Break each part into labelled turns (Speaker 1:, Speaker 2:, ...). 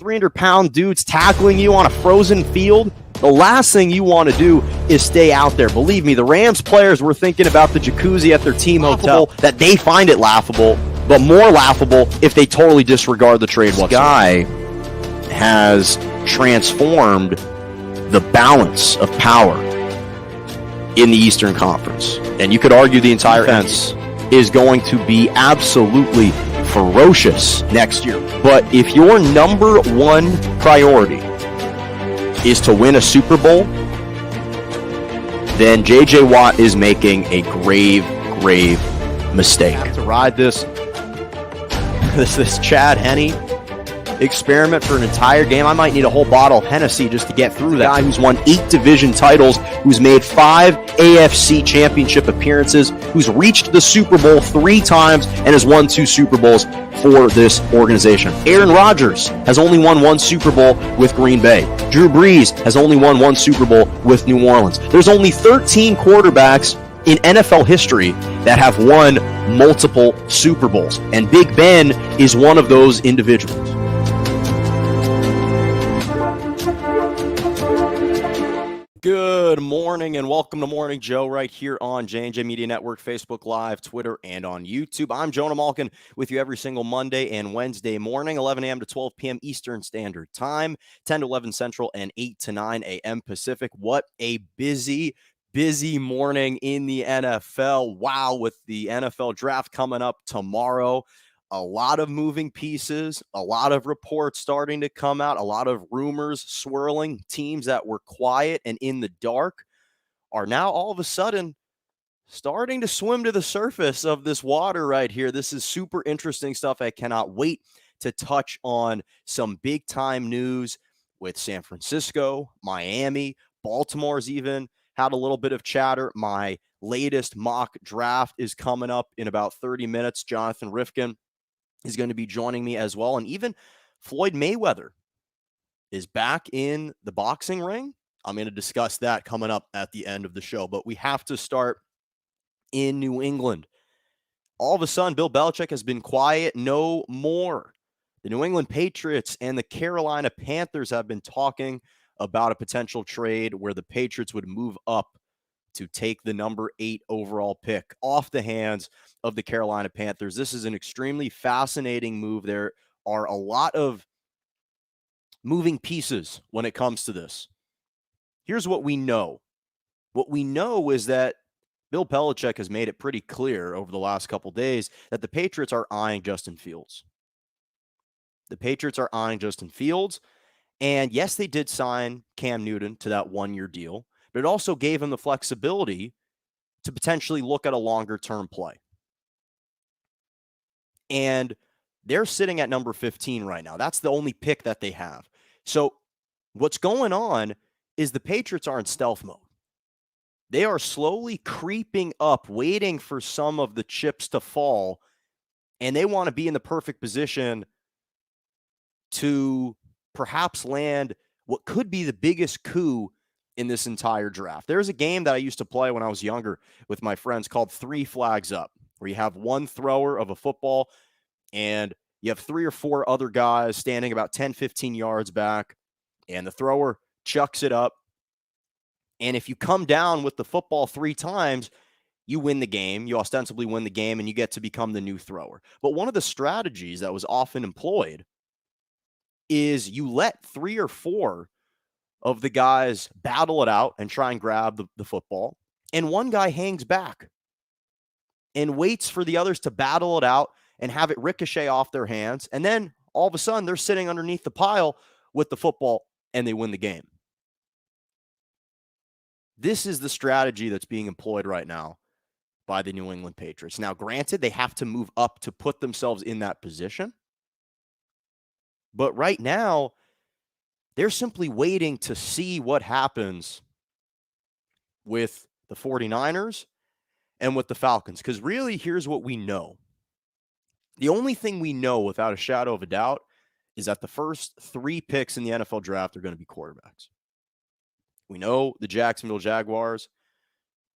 Speaker 1: 300-pound dudes tackling you on a frozen field, the last thing you want to do is stay out there. Believe me, the Rams players were thinking about the jacuzzi at their team hotel, that they find it laughable, but more laughable if they totally disregard the trade whatsoever. This guy has transformed the balance of power in the Eastern Conference. And you could argue the entire defense is going to be absolutely ferocious next year. But if your number one priority is to win a Super Bowl, then J.J. Watt is making a grave mistake. I have to ride this Chad Henne experiment for an entire game. I might need a whole bottle of Hennessy just to get through that. Guy who's won 8 division titles, who's made 5 AFC championship appearances, who's reached the Super Bowl 3 times and has won 2 Super Bowls for this organization. Aaron Rodgers has only won 1 Super Bowl with Green Bay. Drew Brees has only won 1 Super Bowl with New Orleans. There's only 13 quarterbacks in NFL history that have won multiple Super Bowls, and Big Ben is one of those individuals. Good morning and welcome to Morning Joe right here on J&J Media Network, Facebook Live, Twitter, and on YouTube. I'm Jonah Malkin with you every single Monday and Wednesday morning, 11 a.m. to 12 p.m. Eastern Standard Time, 10 to 11 Central, and 8 to 9 a.m. Pacific. What a busy morning in the NFL. Wow, with the NFL draft coming up tomorrow. A lot of moving pieces, a lot of reports starting to come out, a lot of rumors swirling. Teams that were quiet and in the dark are now all of a sudden starting to swim to the surface of this water right here. This is super interesting stuff. I cannot wait to touch on some big time news with San Francisco, Miami, Baltimore's even had a little bit of chatter. My latest mock draft is coming up in about 30 minutes. Jonathan Rifkind is going to be joining me as well. And even Floyd Mayweather is back in the boxing ring. I'm going to discuss that coming up at the end of the show. But we have to start in New England. All of a sudden, Bill Belichick has been quiet no more. The New England Patriots and the Carolina Panthers have been talking about a potential trade where the Patriots would move up to take the number 8 overall pick off the hands of the Carolina Panthers. This is an extremely fascinating move. There are a lot of moving pieces when it comes to this. Here's what we know. What we know is that Bill Belichick has made it pretty clear over the last couple days that the Patriots are eyeing Justin Fields. The Patriots are eyeing Justin Fields. And yes, they did sign Cam Newton to that 1-year deal, but it also gave him the flexibility to potentially look at a longer-term play. And they're sitting at number 15 right now. That's the only pick that they have. So what's going on is the Patriots are in stealth mode. They are slowly creeping up, waiting for some of the chips to fall, and they want to be in the perfect position to perhaps land what could be the biggest coup in this entire draft. There's a game that I used to play when I was younger with my friends called 3 Flags Up, where you have one thrower of a football and you have 3 or 4 other guys standing about 10, 15 yards back, and the thrower chucks it up. And if you come down with the football 3 times, you win the game. You ostensibly win the game, and you get to become the new thrower. But one of the strategies that was often employed is you let 3 or 4 of the guys battle it out and try and grab the football. And one guy hangs back and waits for the others to battle it out and have it ricochet off their hands. And then all of a sudden they're sitting underneath the pile with the football and they win the game. This is the strategy that's being employed right now by the New England Patriots. Now, granted, they have to move up to put themselves in that position. But right now, they're simply waiting to see what happens with the 49ers and with the Falcons. Because really, here's what we know. The only thing we know without a shadow of a doubt is that the first 3 picks in the NFL draft are going to be quarterbacks. We know the Jacksonville Jaguars,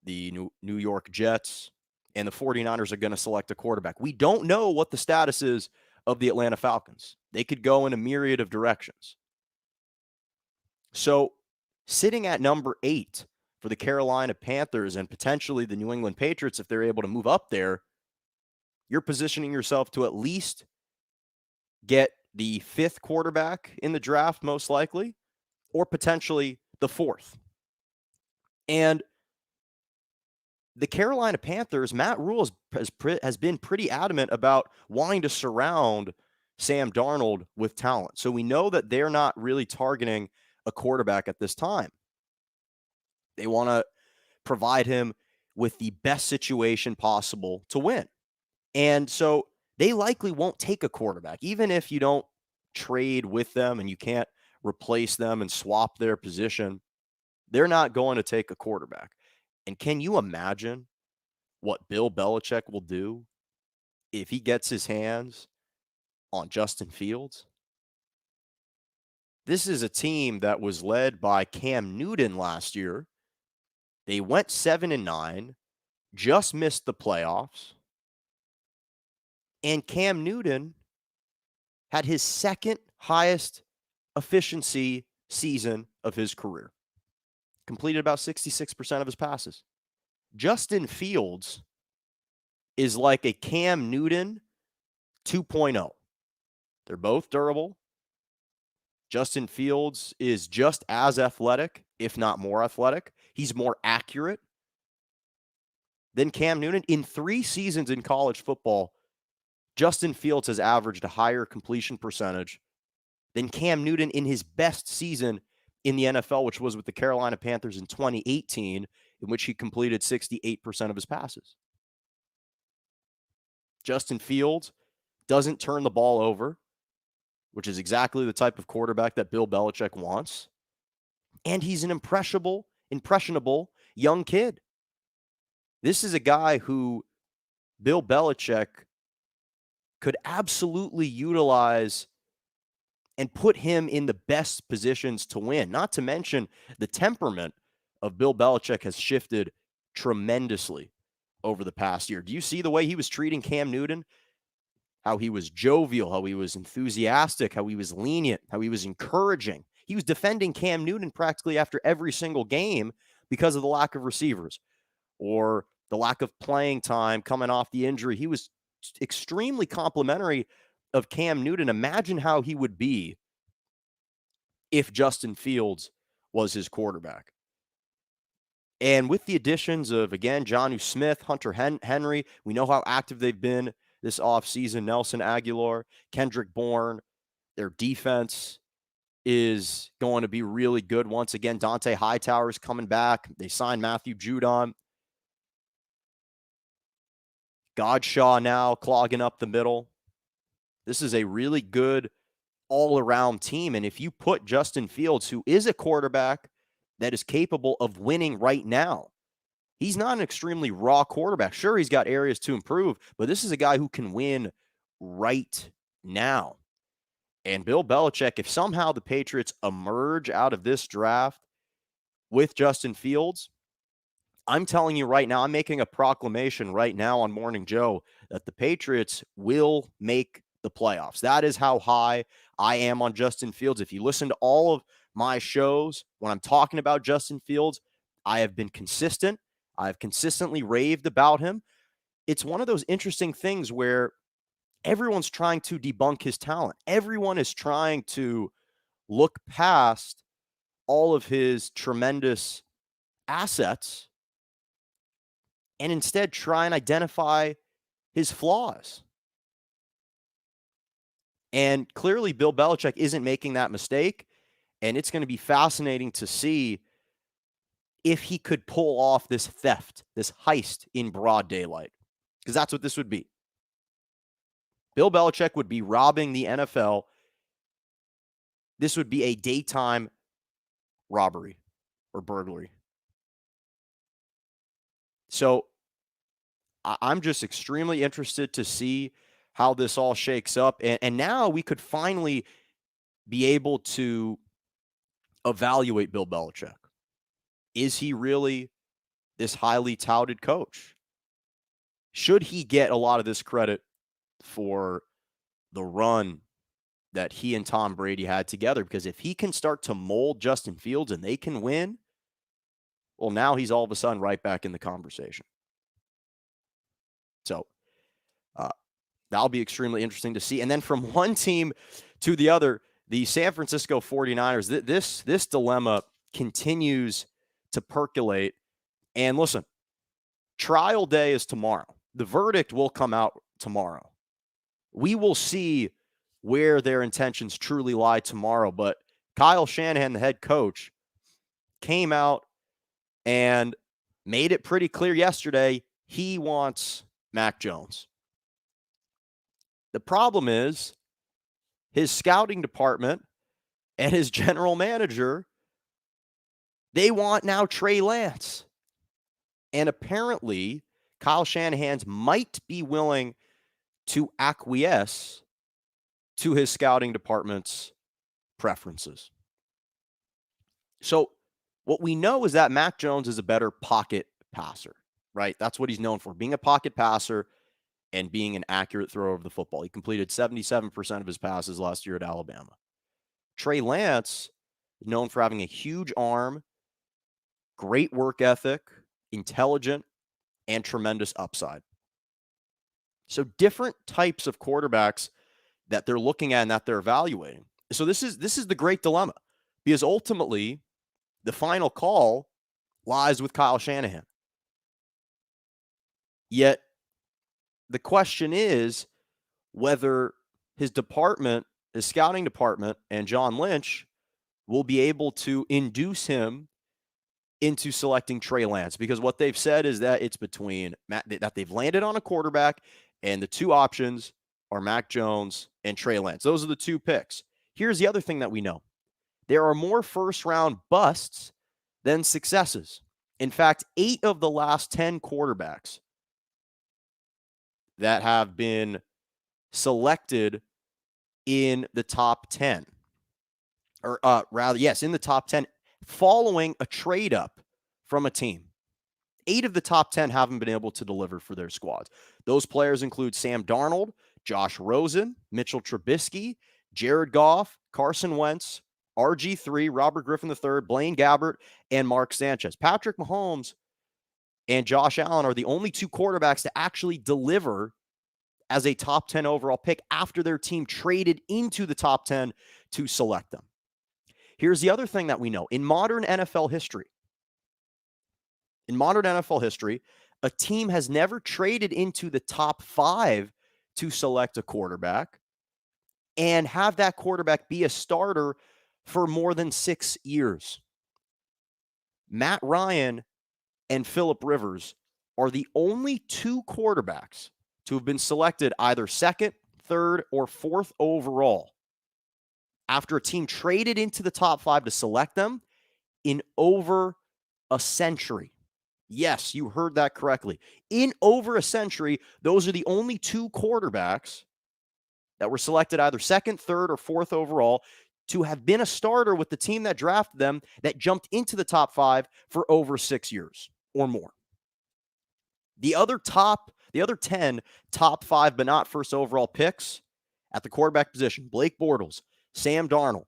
Speaker 1: the New York Jets, and the 49ers are going to select a quarterback. We don't know what the status is of the Atlanta Falcons. They could go in a myriad of directions. So, sitting at number 8 for the Carolina Panthers and potentially the New England Patriots, if they're able to move up there, you're positioning yourself to at least get the 5th quarterback in the draft, most likely, or potentially the 4th. And the Carolina Panthers, Matt Rule has been pretty adamant about wanting to surround Sam Darnold with talent. So we know that they're not really targeting a quarterback at this time. They want to provide him with the best situation possible to win. And so they likely won't take a quarterback, even if you don't trade with them and you can't replace them and swap their position. They're not going to take a quarterback. And can you imagine what Bill Belichick will do if he gets his hands on Justin Fields? This is a team that was led by Cam Newton last year. They went 7-9, just missed the playoffs. And Cam Newton had his 2nd highest efficiency season of his career. Completed about 66% of his passes. Justin Fields is like a Cam Newton 2.0. They're both durable. Justin Fields is just as athletic, if not more athletic. He's more accurate than Cam Newton. In 3 seasons in college football, Justin Fields has averaged a higher completion percentage than Cam Newton in his best season in the NFL, which was with the Carolina Panthers in 2018, in which he completed 68% of his passes. Justin Fields doesn't turn the ball over, which is exactly the type of quarterback that Bill Belichick wants. And he's an impressionable young kid. This is a guy who Bill Belichick could absolutely utilize and put him in the best positions to win. Not to mention the temperament of Bill Belichick has shifted tremendously over the past year. Do you see the way he was treating Cam Newton? How he was jovial, how he was enthusiastic, how he was lenient, how he was encouraging. He was defending Cam Newton practically after every single game because of the lack of receivers or the lack of playing time coming off the injury. He was extremely complimentary of Cam Newton. Imagine how he would be if Justin Fields was his quarterback. And with the additions of, again, Jonnu Smith, Hunter Henry, we know how active they've been this offseason. Nelson Aguilar, Kendrick Bourne, their defense is going to be really good. Once again, Dante Hightower is coming back. They signed Matthew Judon. Godshaw now clogging up the middle. This is a really good all-around team. And if you put Justin Fields, who is a quarterback that is capable of winning right now, he's not an extremely raw quarterback. Sure, he's got areas to improve, but this is a guy who can win right now. And Bill Belichick, if somehow the Patriots emerge out of this draft with Justin Fields, I'm telling you right now, I'm making a proclamation right now on Morning Joe that the Patriots will make the playoffs. That is how high I am on Justin Fields. If you listen to all of my shows, when I'm talking about Justin Fields, I have been consistent. I've consistently raved about him. It's one of those interesting things where everyone's trying to debunk his talent. Everyone is trying to look past all of his tremendous assets and instead try and identify his flaws. And clearly, Bill Belichick isn't making that mistake. And it's going to be fascinating to see if he could pull off this theft, this heist in broad daylight, because that's what this would be. Bill Belichick would be robbing the NFL. This would be a daytime robbery or burglary. So I'm just extremely interested to see how this all shakes up. And now we could finally be able to evaluate Bill Belichick. Is he really this highly touted coach? Should he get a lot of this credit for the run that he and Tom Brady had together, because if he can start to mold Justin Fields and they can win, well, now he's all of a sudden right back in the conversation. So that'll be extremely interesting to see. And then from one team to the other, the San Francisco 49ers, this dilemma continues to percolate. And listen, trial day is tomorrow. The verdict will come out tomorrow. We will see where their intentions truly lie tomorrow. But Kyle Shanahan, the head coach, came out and made it pretty clear yesterday he wants Mac Jones. The problem is his scouting department and his general manager, they want now Trey Lance. And apparently, Kyle Shanahan might be willing to acquiesce to his scouting department's preferences. So what we know is that Mac Jones is a better pocket passer, right? That's what he's known for, being a pocket passer and being an accurate thrower of the football. He completed 77% of his passes last year at Alabama. Trey Lance is known for having a huge arm, great work ethic, intelligent, and tremendous upside. So different types of quarterbacks that they're looking at and that they're evaluating. So this is the great dilemma, because ultimately the final call lies with Kyle Shanahan. Yet the question is whether his department, his scouting department, and John Lynch will be able to induce him into selecting Trey Lance, because what they've said is that it's between that they've landed on a quarterback, and the two options are Mac Jones and Trey Lance. Those are the two picks. Here's the other thing that we know. There are more first-round busts than successes. In fact, 8 of the last 10 quarterbacks that have been selected in the top 10, or in the top 10, following a trade up from a team. 8 of the top 10 haven't been able to deliver for their squads. Those players include Sam Darnold, Josh Rosen, Mitchell Trubisky, Jared Goff, Carson Wentz, RG3, Robert Griffin III, Blaine Gabbert, and Mark Sanchez. Patrick Mahomes and Josh Allen are the only 2 quarterbacks to actually deliver as a top 10 overall pick after their team traded into the top 10 to select them. Here's the other thing that we know. In modern NFL history, a team has never traded into the top 5 to select a quarterback and have that quarterback be a starter for more than 6 years. Matt Ryan and Phillip Rivers are the only 2 quarterbacks to have been selected either 2nd, 3rd, or 4th overall after a team traded into the top 5 to select them in over a century. Yes, you heard that correctly. In over a century, those are the only 2 quarterbacks that were selected either 2nd, 3rd, or 4th overall to have been a starter with the team that drafted them that jumped into the top 5 for over 6 years or more. The other 10 top 5 but not first overall picks at the quarterback position: Blake Bortles, Sam Darnold,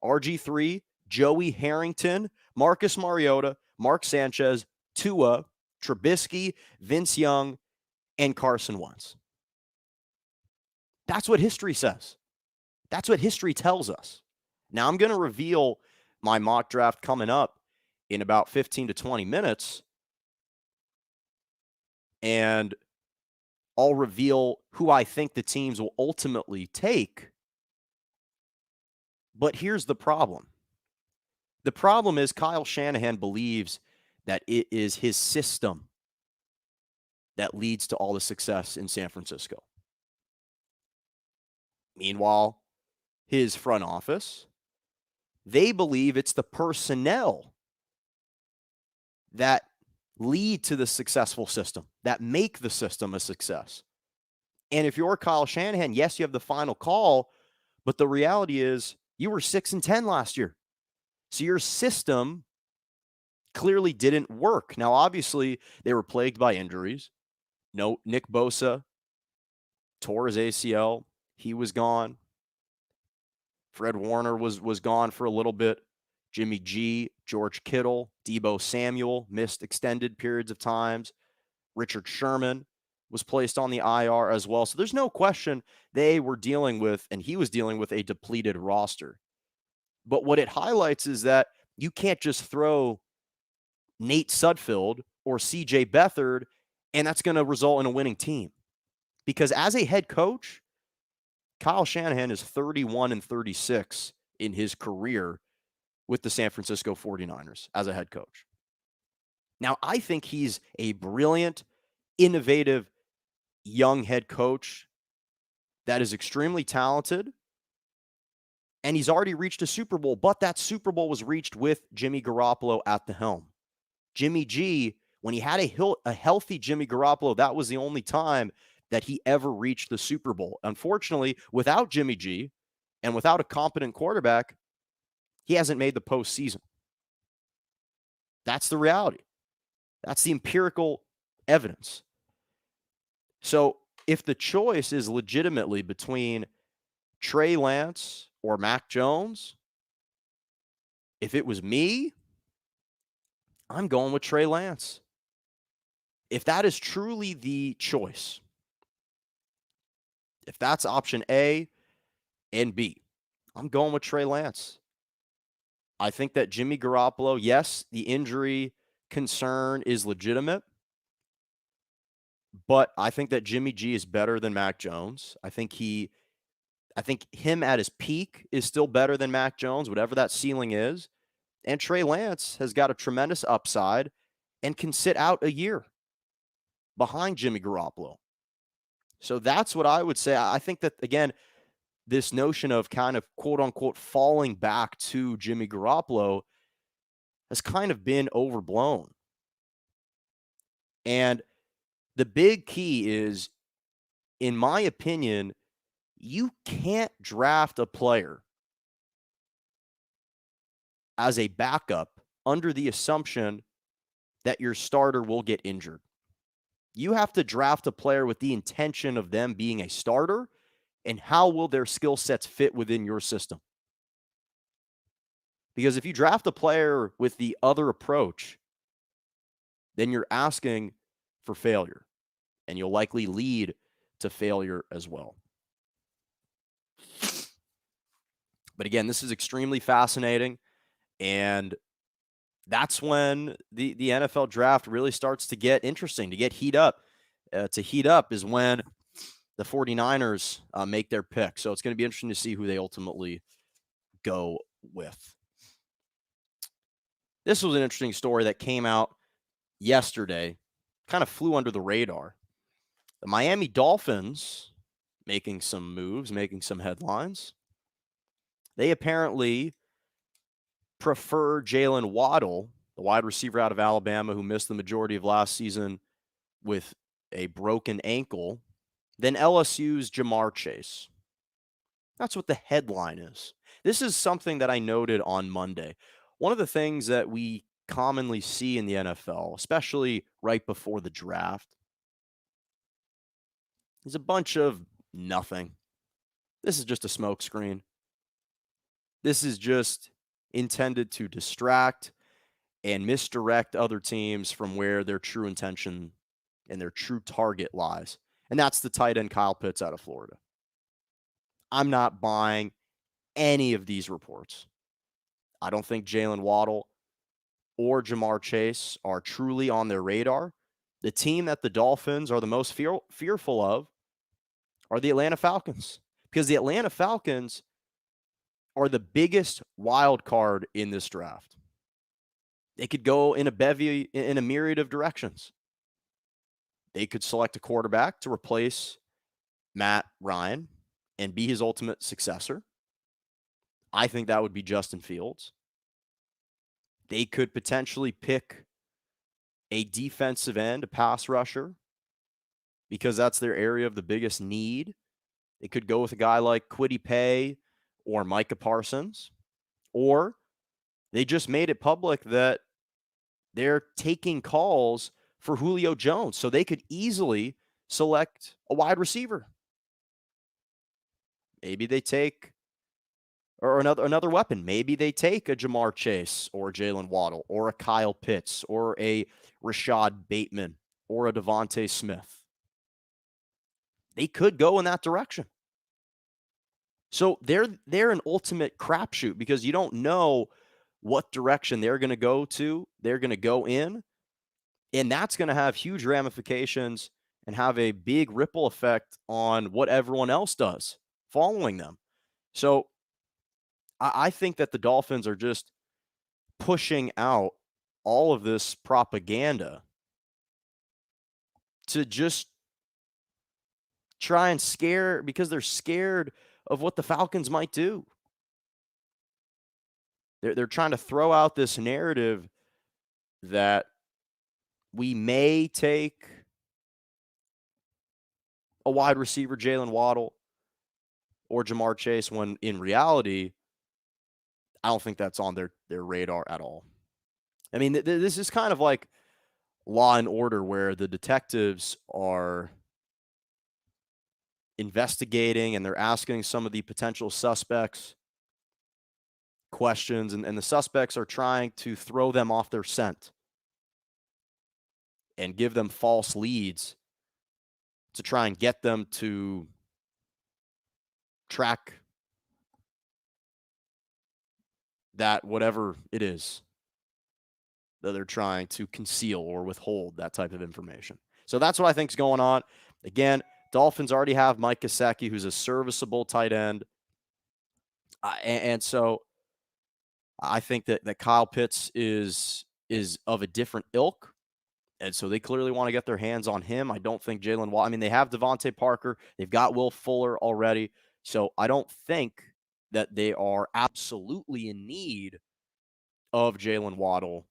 Speaker 1: RG3, Joey Harrington, Marcus Mariota, Mark Sanchez, Tua, Trubisky, Vince Young, and Carson Wentz. That's what history says. That's what history tells us. Now, I'm going to reveal my mock draft coming up in about 15 to 20 minutes, and I'll reveal who I think the teams will ultimately take. But here's the problem. The problem is Kyle Shanahan believes that it is his system that leads to all the success in San Francisco. Meanwhile, his front office, they believe it's the personnel that lead to the successful system, that make the system a success. And if you're Kyle Shanahan, yes, you have the final call, but the reality is you were 6-10 last year. So your system clearly didn't work. Now, obviously, they were plagued by injuries. No, Nick Bosa tore his ACL. He was gone. Fred Warner was gone for a little bit. Jimmy G, George Kittle, Deebo Samuel missed extended periods of times. Richard Sherman was placed on the IR as well. So there's no question they were dealing with, and he was dealing with, a depleted roster. But what it highlights is that you can't just throw Nate Sudfeld or CJ Beathard, and that's going to result in a winning team. Because as a head coach, Kyle Shanahan is 31-36 in his career with the San Francisco 49ers as a head coach. Now, I think he's a brilliant, innovative, young head coach that is extremely talented, and he's already reached a Super Bowl, but that Super Bowl was reached with Jimmy Garoppolo at the helm. Jimmy G, when he had a healthy Jimmy Garoppolo, that was the only time that he ever reached the Super Bowl. Unfortunately, without Jimmy G and without a competent quarterback, he hasn't made the postseason. That's the reality. That's the empirical evidence. So if the choice is legitimately between Trey Lance or Mac Jones, if it was me, I'm going with Trey Lance. If that is truly the choice, if that's option A and B, I'm going with Trey Lance. I think that Jimmy Garoppolo, yes, the injury concern is legitimate, but I think that Jimmy G is better than Mac Jones. I think him at his peak is still better than Mac Jones, whatever that ceiling is. And Trey Lance has got a tremendous upside and can sit out a year behind Jimmy Garoppolo. So that's what I would say. I think that, again, this notion of kind of quote unquote falling back to Jimmy Garoppolo has kind of been overblown. And the big key is, in my opinion, you can't draft a player as a backup under the assumption that your starter will get injured. You have to draft a player with the intention of them being a starter, and how will their skill sets fit within your system? Because if you draft a player with the other approach, then you're asking for failure, and you'll likely lead to failure as well. But again, this is extremely fascinating, and that's when the NFL draft really starts to get interesting, to get heat up. To heat up is when the 49ers make their pick. So it's going to be interesting to see who they ultimately go with. This was an interesting story that came out yesterday, kind of flew under the radar. The Miami Dolphins making some moves, making some headlines. They apparently prefer Jalen Waddle, the wide receiver out of Alabama who missed the majority of last season with a broken ankle, than LSU's Jamar Chase. That's what the headline is. This is something that I noted on Monday. One of the things that we commonly see in the NFL, especially right before the draft, is a bunch of nothing. This is just a smokescreen. This is just intended to distract and misdirect other teams from where their true intention and their true target lies. And that's the tight end Kyle Pitts out of Florida. I'm not buying any of these reports. I don't think Jalen Waddle or Jamar Chase are truly on their radar. The team that the Dolphins are the most fearful of are the Atlanta Falcons, because the Atlanta Falcons are the biggest wild card in this draft. They could go in a myriad of directions. They could select a quarterback to replace Matt Ryan and be his ultimate successor. I think that would be Justin Fields. They could potentially pick a defensive end, a pass rusher, because that's their area of the biggest need. They could go with a guy like Kwity Paye or Micah Parsons, or they just made it public that they're taking calls for Julio Jones, so they could easily select a wide receiver. Maybe they take or another weapon. Maybe they take a Jamar Chase or Jalen Waddle or a Kyle Pitts or a Rashad Bateman or a Devontae Smith. They could go in that direction. So they're an ultimate crapshoot because you don't know what direction they're going to go to. They're going to go in, and that's going to have huge ramifications and have a big ripple effect on what everyone else does following them. So I think that the Dolphins are just pushing out all of this propaganda to just try and scare, because they're scared of what the Falcons might do. They're trying to throw out this narrative that we may take a wide receiver, Jalen Waddle, or Jamar Chase, when in reality, I don't think that's on their radar at all. I mean, this is kind of like Law and Order, where the detectives are investigating and they're asking some of the potential suspects questions, and the suspects are trying to throw them off their scent and give them false leads to try and get them to track that whatever it is that they're trying to conceal or withhold, that type of information. So that's what I think is going on. Again, Dolphins already have Mike Gesicki, who's a serviceable tight end. And so I think that Kyle Pitts is of a different ilk. And so they clearly want to get their hands on him. I don't think Jalen Waddle. I mean, they have Devontae Parker. They've got Will Fuller already. So I don't think that they are absolutely in need of Jalen Waddle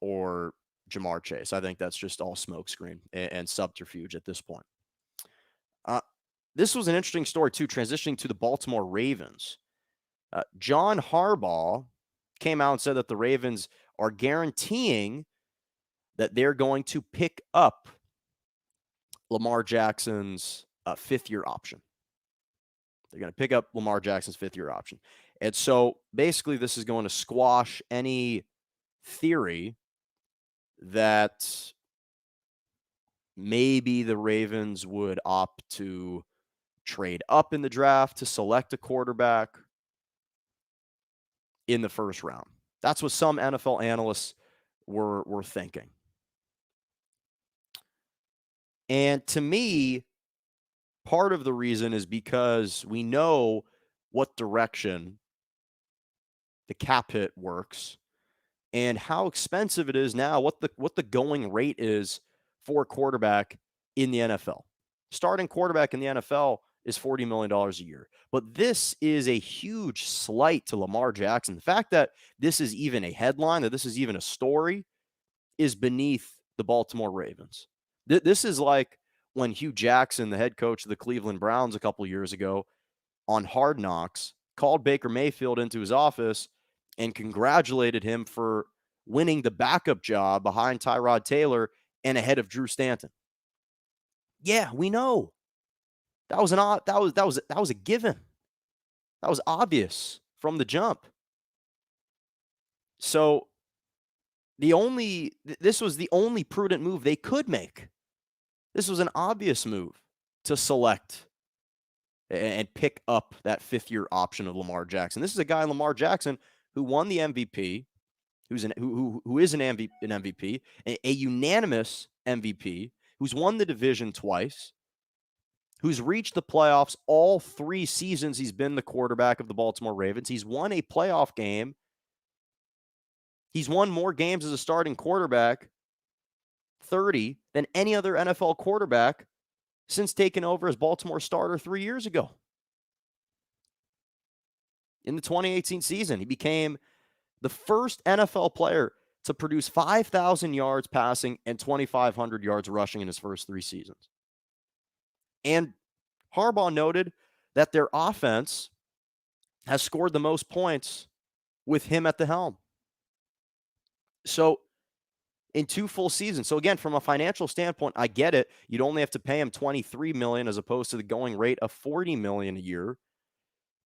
Speaker 1: or Jamar Chase. I think that's just all smokescreen and subterfuge at this point. This was an interesting story, too, transitioning to the Baltimore Ravens. John Harbaugh came out and said that the Ravens are guaranteeing that they're going to pick up Lamar Jackson's fifth-year option. They're going to pick up Lamar Jackson's fifth-year option. And so basically this is going to squash any theory that maybe the Ravens would opt to trade up in the draft to select a quarterback in the first round. That's what some NFL analysts were thinking. And to me, part of the reason is because we know what direction the cap hit works and how expensive it is now, what the going rate is for a quarterback in the NFL. Starting quarterback in the NFL is $40 million a year. But this is a huge slight to Lamar Jackson. The fact that this is even a headline, that this is even a story, is beneath the Baltimore Ravens. This is like when Hugh Jackson, the head coach of the Cleveland Browns a couple years ago, on Hard Knocks, called Baker Mayfield into his office and congratulated him for winning the backup job behind Tyrod Taylor and ahead of Drew Stanton. Yeah, we know. That was a given. That was obvious from the jump. So this was the only prudent move they could make. This was an obvious move to select and pick up that fifth-year option of Lamar Jackson. This is a guy, Lamar Jackson, who won the MVP, who is an MVP, a unanimous MVP, who's won the division twice, who's reached the playoffs all 3 seasons he's been the quarterback of the Baltimore Ravens. He's won a playoff game. He's won more games as a starting quarterback, 30, than any other NFL quarterback since taking over as Baltimore starter 3 years ago. In the 2018 season, he became the first NFL player to produce 5,000 yards passing and 2,500 yards rushing in his first 3 seasons. And Harbaugh noted that their offense has scored the most points with him at the helm. So in 2 full seasons. So again, from a financial standpoint, I get it. You'd only have to pay him $23 million as opposed to the going rate of $40 million a year.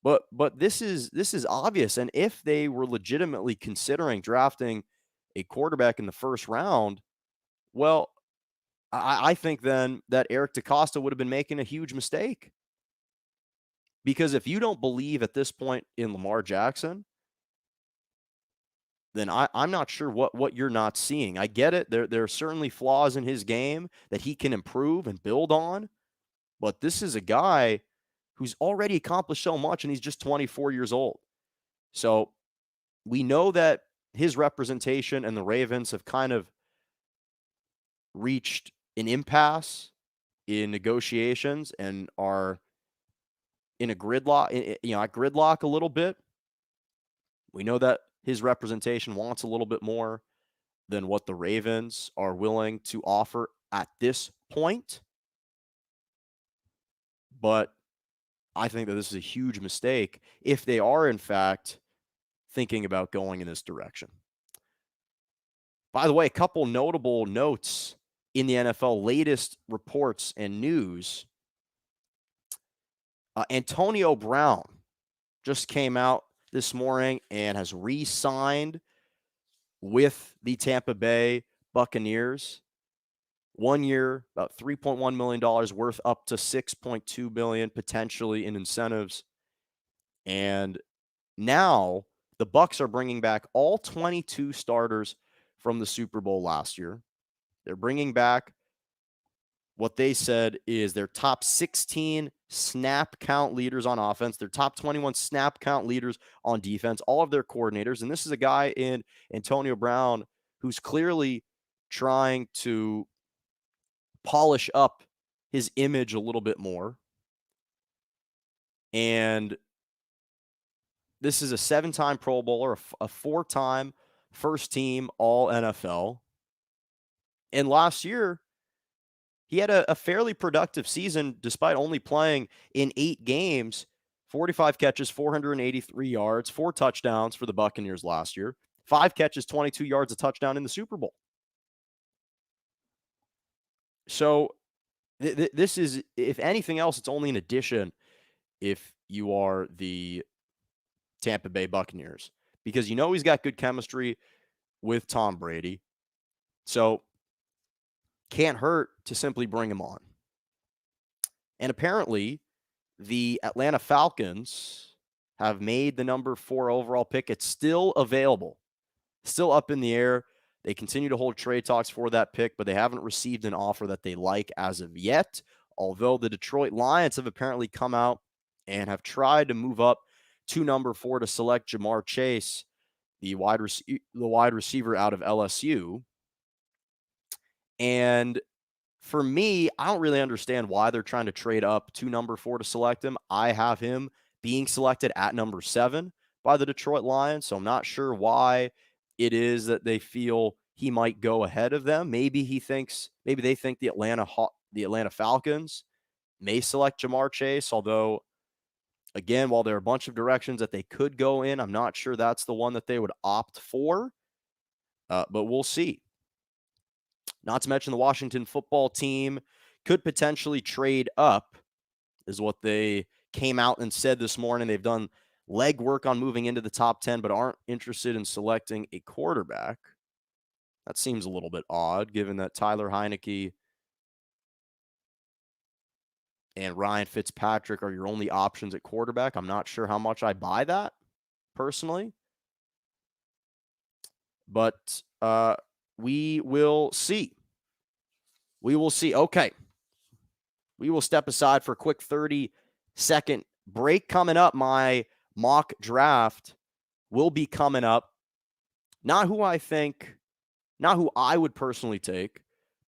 Speaker 1: But this is obvious, and if they were legitimately considering drafting a quarterback in the first round, well, I think then that Eric DeCosta would have been making a huge mistake. Because if you don't believe at this point in Lamar Jackson, then I'm not sure what you're not seeing. I get it. There are certainly flaws in his game that he can improve and build on, but this is a guy who's already accomplished so much, and he's just 24 years old. So we know that his representation and the Ravens have kind of reached an impasse in negotiations and are in a gridlock, a gridlock a little bit. We know that his representation wants a little bit more than what the Ravens are willing to offer at this point. But I think that this is a huge mistake if they are, in fact, thinking about going in this direction. By the way, a couple notable notes in the NFL, latest reports and news. Antonio Brown just came out this morning and has re-signed with the Tampa Bay Buccaneers. 1 year, about $3.1 million worth, up to $6.2 billion potentially in incentives. And now the Bucs are bringing back all 22 starters from the Super Bowl last year. They're bringing back what they said is their top 16 snap count leaders on offense, their top 21 snap count leaders on defense, all of their coordinators. And this is a guy in Antonio Brown who's clearly trying to polish up his image a little bit more. And this is a 7-time Pro Bowler, a 4-time first team All NFL. And last year, he had a fairly productive season despite only playing in 8 games, 45 catches, 483 yards, 4 touchdowns for the Buccaneers last year, 5 catches, 22 yards, a touchdown in the Super Bowl. So this is, if anything else, it's only an addition if you are the Tampa Bay Buccaneers, because you know he's got good chemistry with Tom Brady. So can't hurt to simply bring him on. And apparently, the Atlanta Falcons have made the number 4 overall pick. It's still available, still up in the air. They continue to hold trade talks for that pick, but they haven't received an offer that they like as of yet, although the Detroit Lions have apparently come out and have tried to move up to number 4 to select Ja'Marr Chase, the wide receiver out of LSU. And for me, I don't really understand why they're trying to trade up to number 4 to select him. I have him being selected at number 7 by the Detroit Lions, so I'm not sure why it is that they feel he might go ahead of them. Maybe they think the Atlanta Falcons may select Ja'Marr Chase, although, again, while there are a bunch of directions that they could go in, I'm not sure that's the one that they would opt for, but we'll see. Not to mention the Washington football team could potentially trade up, is what they came out and said this morning. They've done legwork on moving into the top 10, but aren't interested in selecting a quarterback. That seems a little bit odd, given that Tyler Heineke and Ryan Fitzpatrick are your only options at quarterback. I'm not sure how much I buy that, personally. But we will see. We will see. Okay. We will step aside for a quick 30-second break. Coming up, my mock draft will be coming up. Not who I would personally take,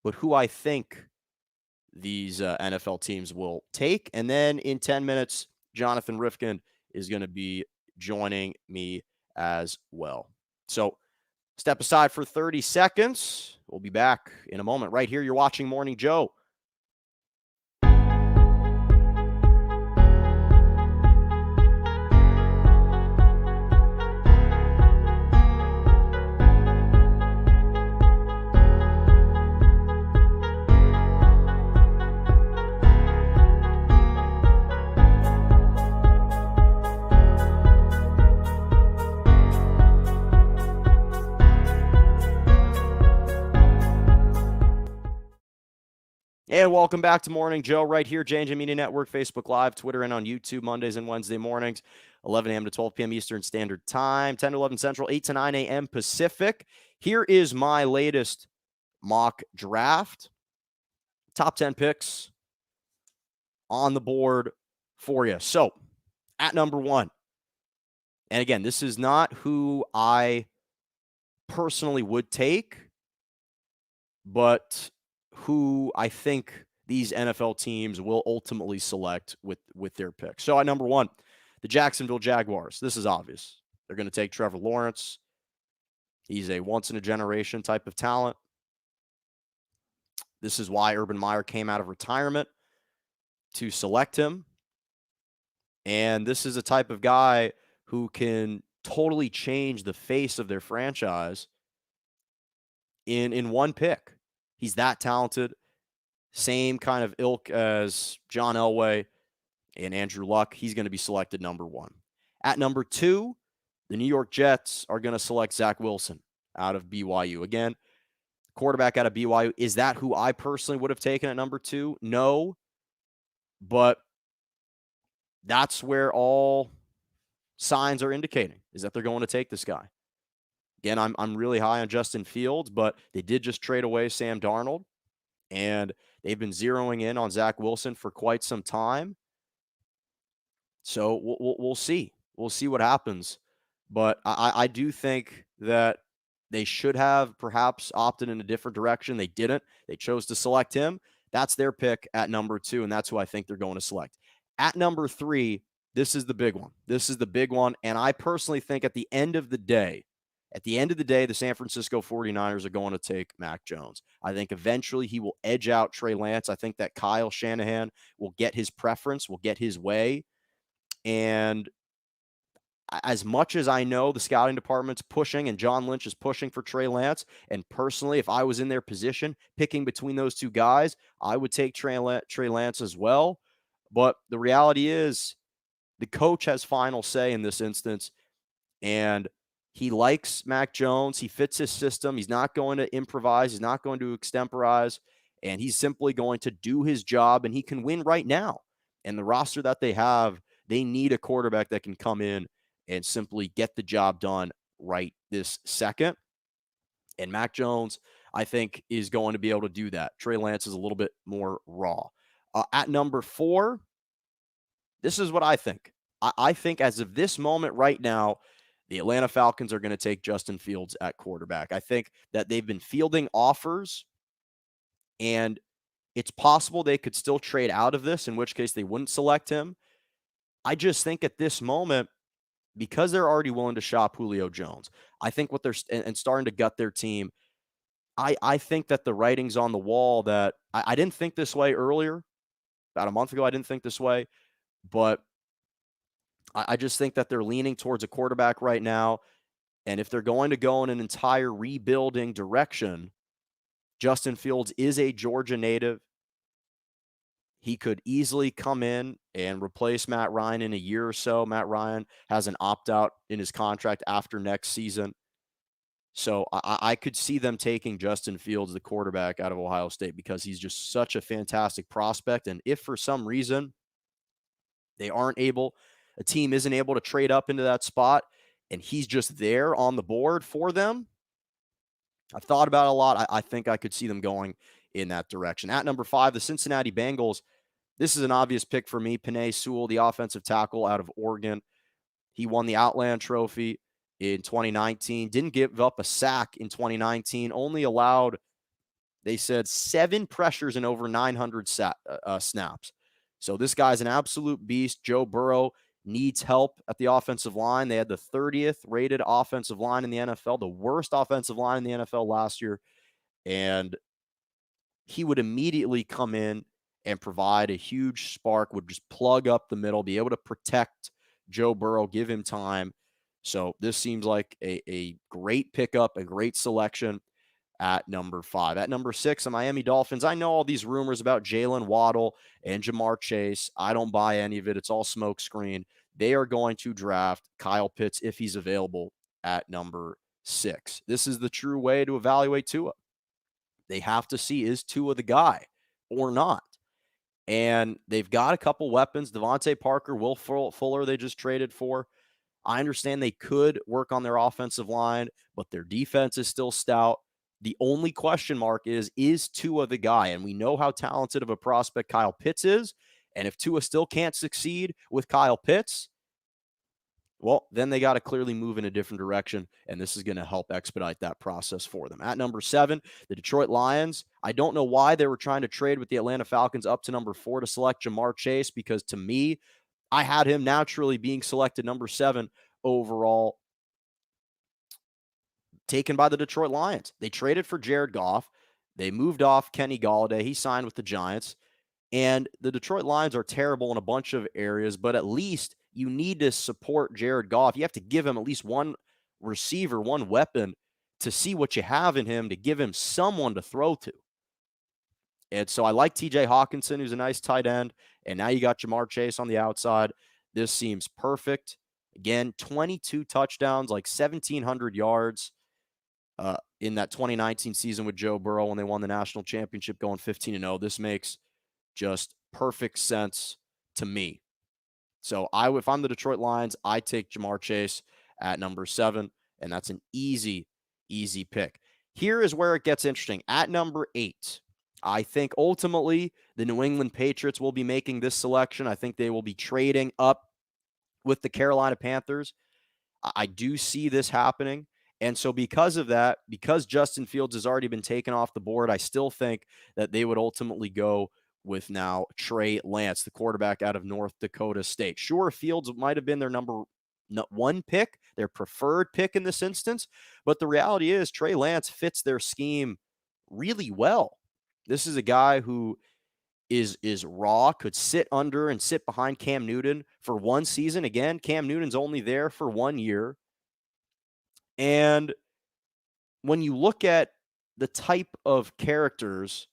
Speaker 1: but who I think these NFL teams will take. And then in 10 minutes, Jonathan Rifkind is going to be joining me as well. So step aside for 30 seconds. We'll be back in a moment. Right here, you're watching Morning Joe. And welcome back to Morning Joe right here, J&J Media Network, Facebook Live, Twitter, and on YouTube Mondays and Wednesday mornings, 11 a.m. to 12 p.m. Eastern Standard Time, 10 to 11 Central, 8 to 9 a.m. Pacific. Here is my latest mock draft. Top 10 picks on the board for you. So, at number 1, and again, this is not who I personally would take, but who I think these NFL teams will ultimately select with their picks. So at number 1, the Jacksonville Jaguars. This is obvious. They're going to take Trevor Lawrence. He's a once-in-a-generation type of talent. This is why Urban Meyer came out of retirement to select him. And this is a type of guy who can totally change the face of their franchise in one pick. He's that talented. Same kind of ilk as John Elway and Andrew Luck. He's going to be selected number 1. At number 2, the New York Jets are going to select Zach Wilson out of BYU. Again, quarterback out of BYU. Is that who I personally would have taken at number 2? No. But that's where all signs are indicating, is that they're going to take this guy. Again, I'm really high on Justin Fields, but they did just trade away Sam Darnold, and they've been zeroing in on Zach Wilson for quite some time. So we'll see. We'll see what happens. But I do think that they should have perhaps opted in a different direction. They didn't. They chose to select him. That's their pick at number 2, and that's who I think they're going to select. At number 3, this is the big one. This is the big one, and I personally think at the end of the day, the San Francisco 49ers are going to take Mac Jones. I think eventually he will edge out Trey Lance. I think that Kyle Shanahan will get his preference, will get his way. And as much as I know the scouting department's pushing and John Lynch is pushing for Trey Lance, and personally, if I was in their position picking between those two guys, I would take Trey Lance as well. But the reality is the coach has final say in this instance, and he likes Mac Jones. He fits his system. He's not going to improvise. He's not going to extemporize, and he's simply going to do his job, and he can win right now. And the roster that they have, they need a quarterback that can come in and simply get the job done right this second. And Mac Jones, I think, is going to be able to do that. Trey Lance is a little bit more raw. At number 4, this is what I think. I think as of this moment right now, the Atlanta Falcons are going to take Justin Fields at quarterback. I think that they've been fielding offers, and it's possible they could still trade out of this, in which case they wouldn't select him. I just think at this moment, because they're already willing to shop Julio Jones, I think what they're and starting to gut their team, I think that the writing's on the wall that I didn't think this way earlier. About a month ago, I didn't think this way, but I just think that they're leaning towards a quarterback right now. And if they're going to go in an entire rebuilding direction, Justin Fields is a Georgia native. He could easily come in and replace Matt Ryan in a year or so. Matt Ryan has an opt-out in his contract after next season. So I could see them taking Justin Fields, the quarterback out of Ohio State, because he's just such a fantastic prospect. And if for some reason a team isn't able to trade up into that spot, and he's just there on the board for them, I've thought about it a lot. I think I could see them going in that direction. At number 5, the Cincinnati Bengals. This is an obvious pick for me. Penei Sewell, the offensive tackle out of Oregon. He won the Outland Trophy in 2019. Didn't give up a sack in 2019. Only allowed, they said, 7 pressures in over 900 snaps. So this guy's an absolute beast. Joe Burrow needs help at the offensive line. They had the 30th rated offensive line in the NFL, the worst offensive line in the NFL last year. And he would immediately come in and provide a huge spark, would just plug up the middle, be able to protect Joe Burrow, give him time. So this seems like a great pickup, a great selection at number 5. At number 6, the Miami Dolphins. I know all these rumors about Jalen Waddle and Jamar Chase. I don't buy any of it. It's all smoke screen. They are going to draft Kyle Pitts if he's available at number 6. This is the true way to evaluate Tua. They have to see, is Tua the guy? or not. And they've got a couple weapons. Devontae Parker, Will Fuller, they just traded for. I understand they could work on their offensive line, but their defense is still stout. The only question mark is Tua the guy? And we know how talented of a prospect Kyle Pitts is. And if Tua still can't succeed with Kyle Pitts, well, then they got to clearly move in a different direction, and this is going to help expedite that process for them. At number 7, the Detroit Lions. I don't know why they were trying to trade with the Atlanta Falcons up to number 4 to select Ja'Marr Chase, because to me, I had him naturally being selected number 7 overall, taken by the Detroit Lions. They traded for Jared Goff. They moved off Kenny Golladay. He signed with the Giants. And the Detroit Lions are terrible in a bunch of areas, but at least you need to support Jared Goff. You have to give him at least one receiver, one weapon to see what you have in him, to give him someone to throw to. And so I like TJ Hawkinson, who's a nice tight end. And now you got Ja'Marr Chase on the outside. This seems perfect. Again, 22 touchdowns, like 1,700 yards in that 2019 season with Joe Burrow when they won the national championship, going 15-0. This makes just perfect sense to me. So if I'm the Detroit Lions, I take Ja'Marr Chase at number 7, and that's an easy pick. Here is where it gets interesting. At number 8, I think ultimately the New England Patriots will be making this selection. I think they will be trading up with the Carolina Panthers. I do see this happening. And so because of that, because Justin Fields has already been taken off the board, I still think that they would ultimately go with now Trey Lance, the quarterback out of North Dakota State. Sure, Fields might have been their number 1 pick, their preferred pick in this instance, but the reality is Trey Lance fits their scheme really well. This is a guy who is raw, could sit under and sit behind Cam Newton for one season. Again, Cam Newton's only there for 1 year. And when you look at the type of characters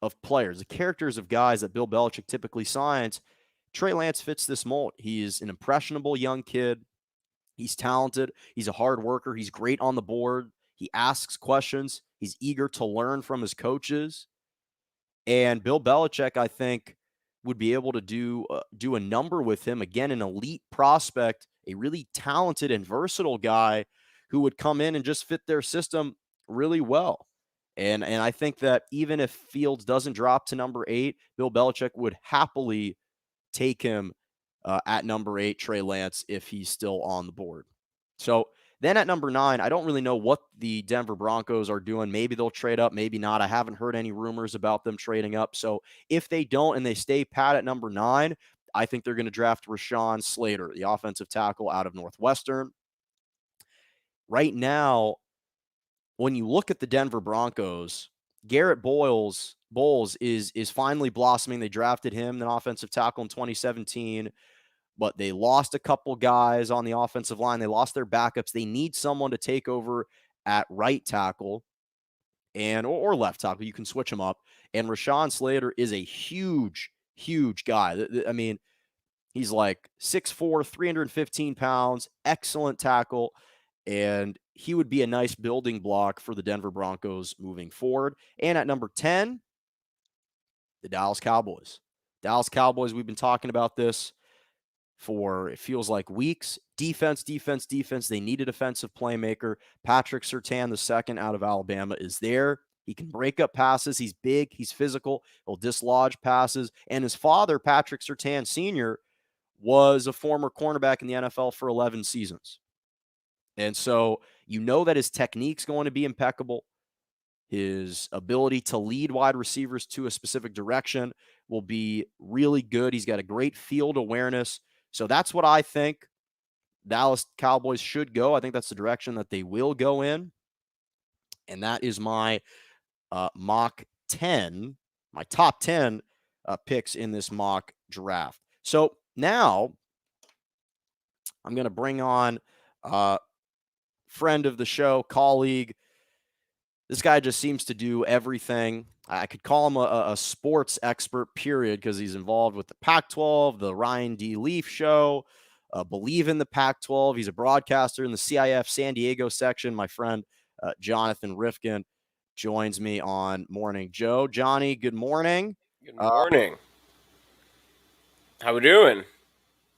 Speaker 1: of players, the characters of guys that Bill Belichick typically signs, Trey Lance fits this mold. He is an impressionable young kid. He's talented. He's a hard worker. He's great on the board. He asks questions. He's eager to learn from his coaches. And Bill Belichick, I think, would be able to do a number with him. Again, an elite prospect, a really talented and versatile guy who would come in and just fit their system really well. And I think that even if Fields doesn't drop to number 8, Bill Belichick would happily take him at number 8, Trey Lance, if he's still on the board. So then at number 9, I don't really know what the Denver Broncos are doing. Maybe they'll trade up, maybe not. I haven't heard any rumors about them trading up. So if they don't and they stay pat at number 9, I think they're going to draft Rashawn Slater, the offensive tackle out of Northwestern. Right now, when you look at the Denver Broncos, Garrett Bowles is finally blossoming. They drafted him, an offensive tackle, in 2017, but they lost a couple guys on the offensive line. They lost their backups. They need someone to take over at right tackle or left tackle. You can switch them up. And Rashawn Slater is a huge guy. I mean, he's like 6'4", 315 pounds, excellent tackle. And he would be a nice building block for the Denver Broncos moving forward. And at number 10, the Dallas Cowboys. Dallas Cowboys, we've been talking about this for, it feels like, weeks. Defense. They need a defensive playmaker. Patrick Surtain, the second out of Alabama, is there. He can break up passes. He's big. He's physical. He'll dislodge passes. And his father, Patrick Surtain Sr., was a former cornerback in the NFL for 11 seasons. And so you know that his technique's going to be impeccable. His ability to lead wide receivers to a specific direction will be really good. He's got a great field awareness. So that's what I think Dallas Cowboys should go. I think that's the direction that they will go in. And that is my mock 10, my top 10 picks in this mock draft. So now I'm going to bring on friend of the show, colleague. This guy just seems to do everything. I could call him a sports expert, period, because he's involved with the Pac-12, the Ryan D. Leaf show, Believe in the Pac-12. He's a broadcaster in the CIF San Diego section. My friend Jonathan Rifkind joins me on Morning Joe. Johnny, good morning.
Speaker 2: Good morning. How we doing?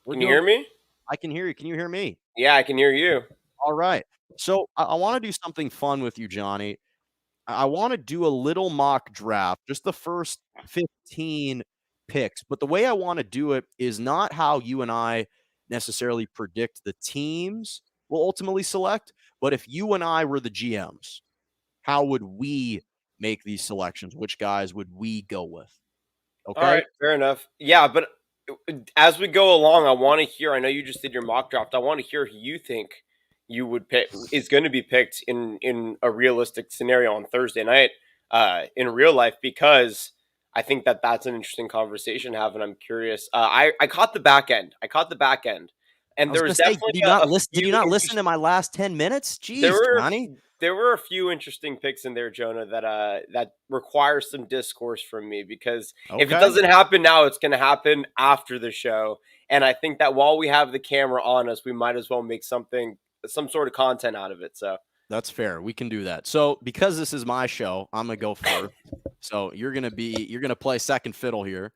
Speaker 1: We're
Speaker 2: Can you
Speaker 1: doing.
Speaker 2: hear me?
Speaker 1: I can hear you. Can you hear me?
Speaker 2: Yeah, I can hear you.
Speaker 1: All right. So I want to do something fun with you, Johnny. I want to do a little mock draft, just the first 15 picks. But the way I want to do it is not how you and I necessarily predict the teams will ultimately select, but if you and I were the GMs, how would we make these selections? Which guys would we go with?
Speaker 2: All
Speaker 1: Okay.
Speaker 2: right, fair enough. Yeah, but as we go along, I want to hear. I know you just did your mock draft. I want to hear who you think you would pick is going to be picked in a realistic scenario on Thursday night, in real life, because I think that that's an interesting conversation to have, and I'm curious. I caught the back end. I caught the back end,
Speaker 1: I
Speaker 2: and
Speaker 1: was
Speaker 2: there
Speaker 1: gonna
Speaker 2: was
Speaker 1: say,
Speaker 2: definitely
Speaker 1: did you not
Speaker 2: a
Speaker 1: listen? Did you
Speaker 2: few
Speaker 1: not listen
Speaker 2: interesting.
Speaker 1: to my last 10 minutes?
Speaker 2: There
Speaker 1: Jeez,
Speaker 2: were
Speaker 1: Johnny.
Speaker 2: there were a few interesting picks in there, Jonah, that require some discourse from me because if it
Speaker 1: Okay.
Speaker 2: doesn't happen now, it's going to happen after the show. And I think that while we have the camera on us, we might as well make some sort of content out of it. So
Speaker 1: That's fair. We can do that. So because this is my show, I'm gonna go first. So you're gonna play second fiddle here,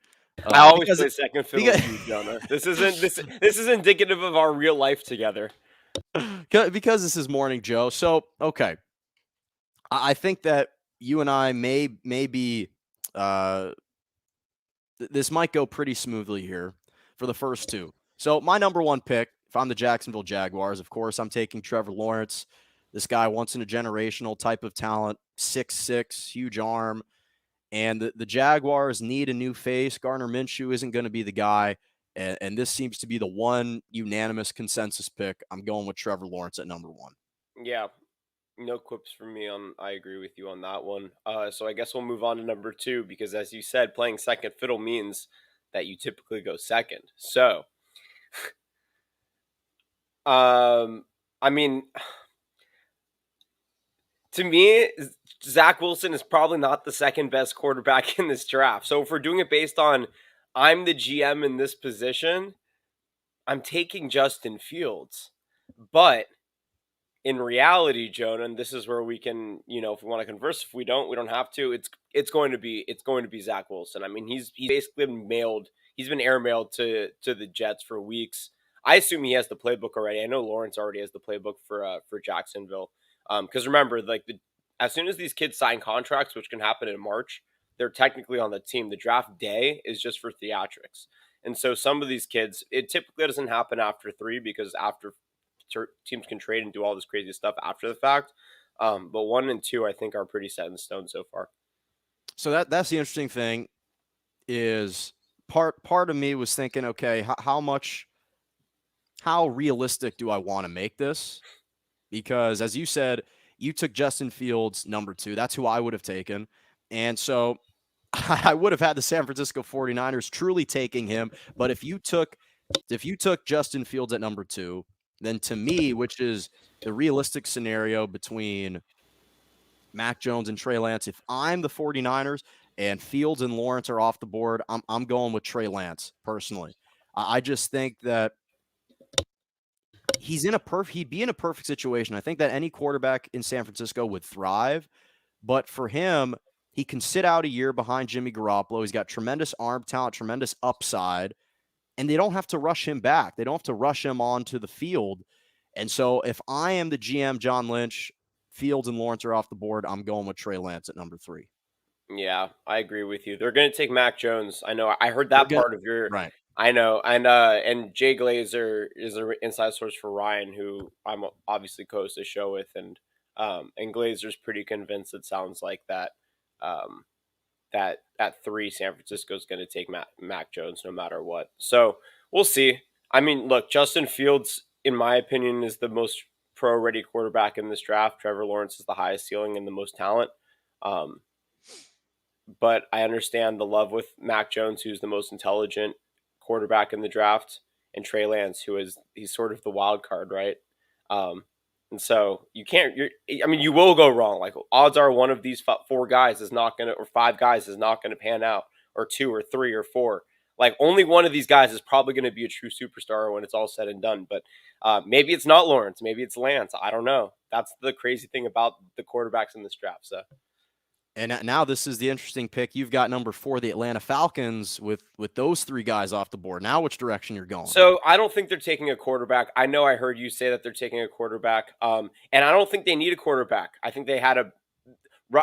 Speaker 2: I always
Speaker 1: because
Speaker 2: play second fiddle
Speaker 1: because
Speaker 2: with you, Jonah. This is indicative of our real life together.
Speaker 1: because this is Morning Joe. So okay, I think that you and I may be uh, this might go pretty smoothly here for the first two. So my number one pick, if I'm the Jacksonville Jaguars, of course, I'm taking Trevor Lawrence. This guy, once in a generational type of talent, 6'6", huge arm. And the Jaguars need a new face. Gardner Minshew isn't going to be the guy. And this seems to be the one unanimous consensus pick. I'm going with Trevor Lawrence at number one.
Speaker 2: Yeah, no quips from me on. I agree with you on that one. So I guess we'll move on to number two because, as you said, playing second fiddle means that you typically go second. So, I mean, to me, Zach Wilson is probably not the second best quarterback in this draft. So if we're doing it based on I'm the GM in this position, I'm taking Justin Fields. But in reality, Jonah, and this is where we can, if we want to converse, if we don't have to. It's going to be Zach Wilson. I mean, he's basically been mailed. He's been airmailed to the Jets for weeks. I assume he has the playbook already. I know Lawrence already has the playbook for Jacksonville. Because remember, as soon as these kids sign contracts, which can happen in March, they're technically on the team. The draft day is just for theatrics. And so some of these kids, it typically doesn't happen after 3 because after teams can trade and do all this crazy stuff after the fact. But 1 and 2, I think, are pretty set in stone so far.
Speaker 1: So that's the interesting thing is part of me was thinking, okay, how realistic do I want to make this? Because as you said, you took Justin Fields number 2. That's who I would have taken. And so I would have had the San Francisco 49ers truly taking him. But if you took Justin Fields at number 2, then to me, which is the realistic scenario between Mac Jones and Trey Lance, if I'm the 49ers and Fields and Lawrence are off the board, I'm going with Trey Lance personally. I just think that he'd be in a perfect situation. I think that any quarterback in San Francisco would thrive, but for him, he can sit out a year behind Jimmy Garoppolo. He's got tremendous arm talent, tremendous upside, and they don't have to rush him back. They don't have to rush him onto the field. And so if I am the GM, John Lynch, Fields and Lawrence are off the board, I'm going with Trey Lance at number 3.
Speaker 2: Yeah, I agree with you. They're going to take Mac Jones. I know. I heard
Speaker 1: They're
Speaker 2: that
Speaker 1: gonna
Speaker 2: part of your.
Speaker 1: right.
Speaker 2: I know, and Jay Glazer is an inside source for Ryan, who I'm obviously co-host a show with, and Glazer's pretty convinced. It sounds like that. Um, that at 3, San Francisco is going to take Mac Jones no matter what. So we'll see. I mean, look, Justin Fields, in my opinion, is the most pro-ready quarterback in this draft. Trevor Lawrence is the highest ceiling and the most talent. Um, but I understand the love with Mac Jones, who's the most intelligent quarterback in the draft, and Trey Lance, he's sort of the wild card, right? Um, and so you can't. You will go wrong. Like odds are, one of these 4 guys is not gonna, or 5 guys is not gonna pan out, or 2 or 3 or 4. Like only one of these guys is probably going to be a true superstar when it's all said and done. But maybe it's not Lawrence, maybe it's Lance. I don't know. That's the crazy thing about the quarterbacks in this draft. So
Speaker 1: And now this is the interesting pick. You've got number 4, the Atlanta Falcons, with those 3 guys off the board. Now which direction you're going?
Speaker 2: So I don't think they're taking a quarterback. I know I heard you say that they're taking a quarterback, and I don't think they need a quarterback. I think they had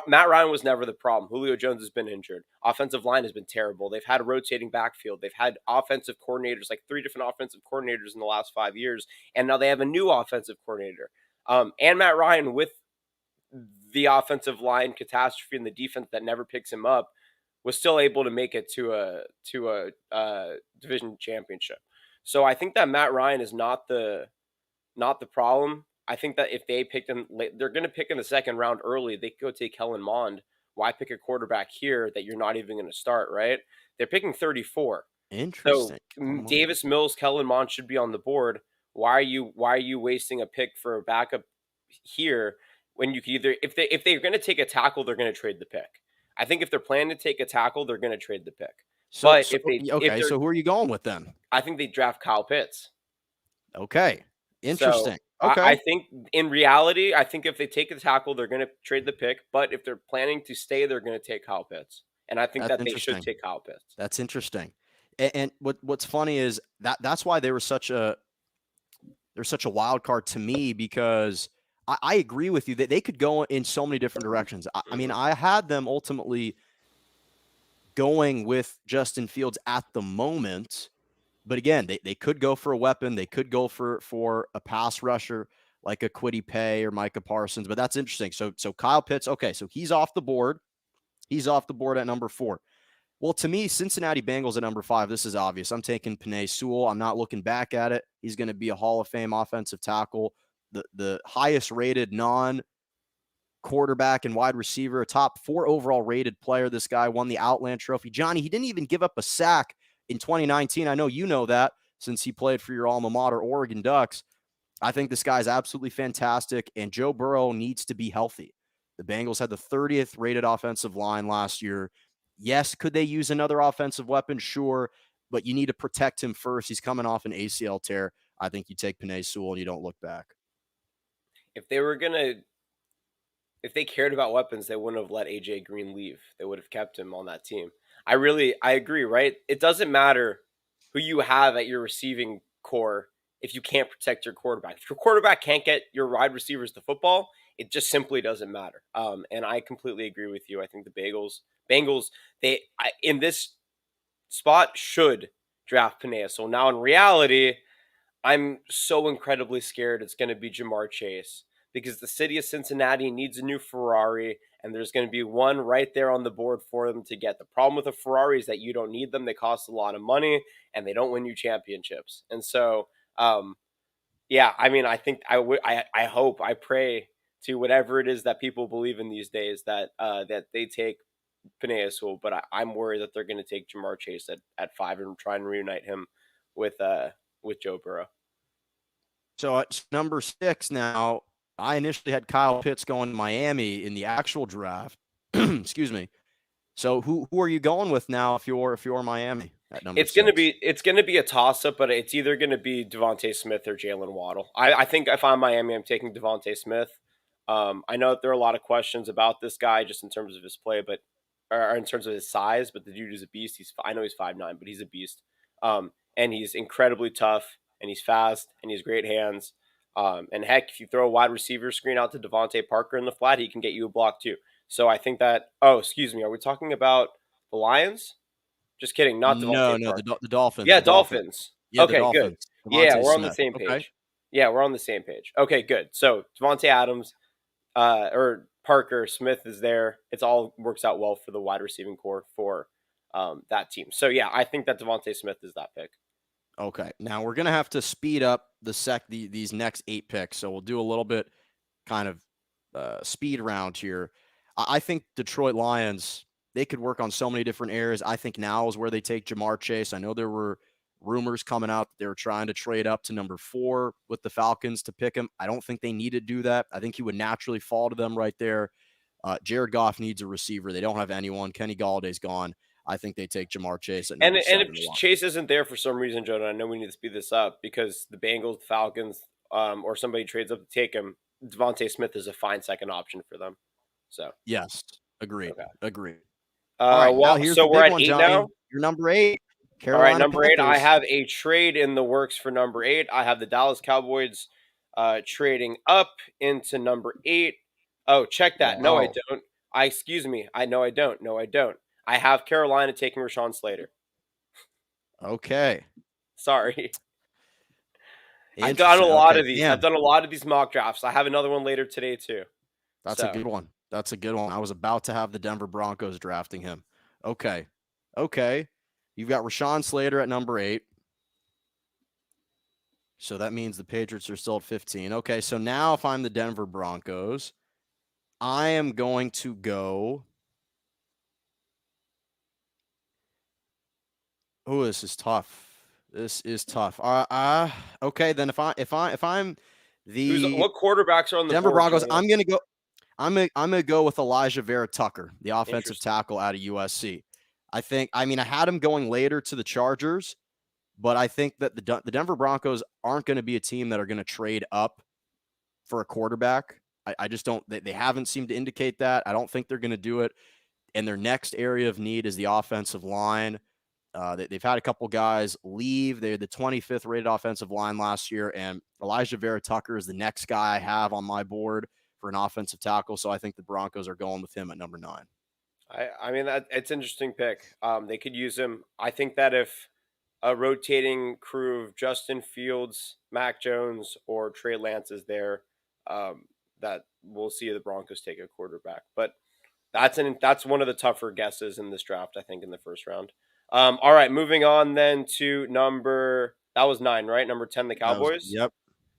Speaker 2: Matt Ryan was never the problem. Julio Jones has been injured. Offensive line has been terrible. They've had a rotating backfield. They've had offensive coordinators, like 3 different offensive coordinators in the last 5 years, and now they have a new offensive coordinator. And Matt Ryan, with the offensive line catastrophe and the defense that never picks him up, was still able to make it to a division championship. So I think that Matt Ryan is not the problem. I think that if they picked him, they're going to pick in the second round early. They could go take Kellen Mond. Why pick a quarterback here that you're not even going to start, right? They're picking 34. So
Speaker 1: Interesting.
Speaker 2: Davis Mills, Kellen Mond should be on the board. Why are you wasting a pick for a backup here when you can either, if they're going to take a tackle, they're going to trade the pick. I think if they're planning to take a tackle, they're going to trade the pick. But
Speaker 1: so who are you going with then?
Speaker 2: I think they draft Kyle Pitts.
Speaker 1: Okay. Interesting.
Speaker 2: So,
Speaker 1: okay.
Speaker 2: I think in reality, I think if they take a tackle, they're going to trade the pick. But if they're planning to stay, they're going to take Kyle Pitts. And I think that they should take Kyle Pitts.
Speaker 1: That's interesting. And what's funny is that's why they're such a wild card to me, because I agree with you that they could go in so many different directions. I mean, I had them ultimately going with Justin Fields at the moment. But again, they could go for a weapon. They could go for a pass rusher like a Kwity Paye or Micah Parsons. But that's interesting. So Kyle Pitts, okay, so he's off the board. He's off the board at number 4. Well, to me, Cincinnati Bengals at number 5, this is obvious. I'm taking Penei Sewell. I'm not looking back at it. He's going to be a Hall of Fame offensive tackle, the highest rated non-quarterback and wide receiver, a top 4 overall rated player. This guy won the Outland Trophy. Johnny, he didn't even give up a sack in 2019. I know you know that since he played for your alma mater, Oregon Ducks. I think this guy's absolutely fantastic, and Joe Burrow needs to be healthy. The Bengals had the 30th rated offensive line last year. Yes, could they use another offensive weapon? Sure, but you need to protect him first. He's coming off an ACL tear. I think you take Penei Sewell and you don't look back.
Speaker 2: If they cared about weapons, they wouldn't have let AJ Green leave. They would have kept him on that team. I agree, right? It doesn't matter who you have at your receiving core if you can't protect your quarterback. If your quarterback can't get your wide receivers the football, it just simply doesn't matter. And I completely agree with you. I think the Bengals, in this spot should draft Penei. So now in reality, I'm so incredibly scared it's going to be Jamar Chase, because the city of Cincinnati needs a new Ferrari, and there's going to be one right there on the board for them to get. The problem with a Ferrari is that you don't need them. They cost a lot of money, and they don't win you championships. And so, yeah, I mean, I think I hope, I pray to whatever it is that people believe in these days that they take Penei Sewell, but I'm worried that they're going to take Jamar Chase at 5 and try and reunite him with Joe Burrow.
Speaker 1: So at number 6 now, I initially had Kyle Pitts going to Miami in the actual draft. Excuse me. So who are you going with now if you're Miami at number 6?
Speaker 2: It's gonna be a toss up, but it's either gonna be Devontae Smith or Jalen Waddle. I think if I'm Miami, I'm taking Devontae Smith. I know that there are a lot of questions about this guy just in terms of his play, or in terms of his size, but the dude is a beast. I know he's 5'9", but he's a beast. And he's incredibly tough, and he's fast, and he's great hands. And heck, if you throw a wide receiver screen out to Devontae Parker in the flat, he can get you a block too. So I think that. Oh, excuse me. Are we talking about the Lions? Just kidding. Not Devontae.
Speaker 1: No, the Dolphins.
Speaker 2: Yeah, Dolphins.
Speaker 1: Yeah,
Speaker 2: okay,
Speaker 1: Dolphins.
Speaker 2: good. Yeah, we're
Speaker 1: Smith.
Speaker 2: on the same page.
Speaker 1: Okay.
Speaker 2: Yeah, we're on the same page. Okay, good. So Devontae Adams, or Parker Smith is there. It's all works out well for the wide receiving core for that team. So yeah, I think that Devontae Smith is that pick.
Speaker 1: Okay. Now we're gonna have to speed up these next 8 picks. So we'll do a little bit kind of speed round here. I think Detroit Lions, they could work on so many different areas. I think now is where they take Jamar Chase. I know there were rumors coming out that they were trying to trade up to number 4 with the Falcons to pick him. I don't think they need to do that. I think he would naturally fall to them right there. Jared Goff needs a receiver. They don't have anyone. Kenny Galladay's gone. I think they take Jamar Chase at number 7.
Speaker 2: And if Chase isn't there for some reason, Jonah, I know we need to speed this up because the Bengals, the Falcons, or somebody trades up to take him, Devontae Smith is a fine second option for them. So
Speaker 1: yes, Agreed.
Speaker 2: Okay.
Speaker 1: Agreed. All right, now
Speaker 2: Well,
Speaker 1: here's
Speaker 2: so
Speaker 1: the
Speaker 2: we're
Speaker 1: big
Speaker 2: at
Speaker 1: one,
Speaker 2: 8
Speaker 1: Johnny.
Speaker 2: now.
Speaker 1: You're number 8,
Speaker 2: All right,
Speaker 1: Carolina
Speaker 2: number 8. I
Speaker 1: Panthers.
Speaker 2: have a trade in the works for number 8. I have the Dallas Cowboys trading up into number 8. Oh, check that. No, I
Speaker 1: Wow.
Speaker 2: don't. Excuse me. I don't. No, I don't. I have Carolina taking Rashawn Slater.
Speaker 1: Okay.
Speaker 2: Sorry. I've done a
Speaker 1: Interesting.
Speaker 2: lot
Speaker 1: Okay.
Speaker 2: of these. I've
Speaker 1: Damn.
Speaker 2: done a lot of these mock drafts. I have another one later today too.
Speaker 1: That's a
Speaker 2: So,
Speaker 1: good one. That's a good one. I was about to have the Denver Broncos drafting him. Okay. Okay. You've got Rashawn Slater at number 8. So that means the Patriots are still at 15. Okay. So now if I'm the Denver Broncos, I am going to go. Oh, this is tough. This is tough. Okay. Then if I'm the
Speaker 2: what quarterbacks are on the
Speaker 1: Denver
Speaker 2: board,
Speaker 1: Broncos,
Speaker 2: Jonah?
Speaker 1: I'm gonna go. I'm gonna go with Elijah Vera Tucker, the offensive
Speaker 2: Interesting.
Speaker 1: tackle out of USC. I had him going later to the Chargers, but I think that the Denver Broncos aren't going to be a team that are going to trade up for a quarterback. I just don't. They haven't seemed to indicate that. I don't think they're going to do it. And their next area of need is the offensive line. They've had a couple guys leave. They're the 25th rated offensive line last year, and Elijah Vera Tucker is the next guy I have on my board for an offensive tackle. So I think the Broncos are going with him at number 9.
Speaker 2: I mean that it's an interesting pick. They could use him. I think that if a rotating crew of Justin Fields, Mac Jones, or Trey Lance is there, that we'll see the Broncos take a quarterback. But that's one of the tougher guesses in this draft, I think, in the first round. All right, moving on then to that was 9, right? Number 10, the Cowboys.
Speaker 1: Yep.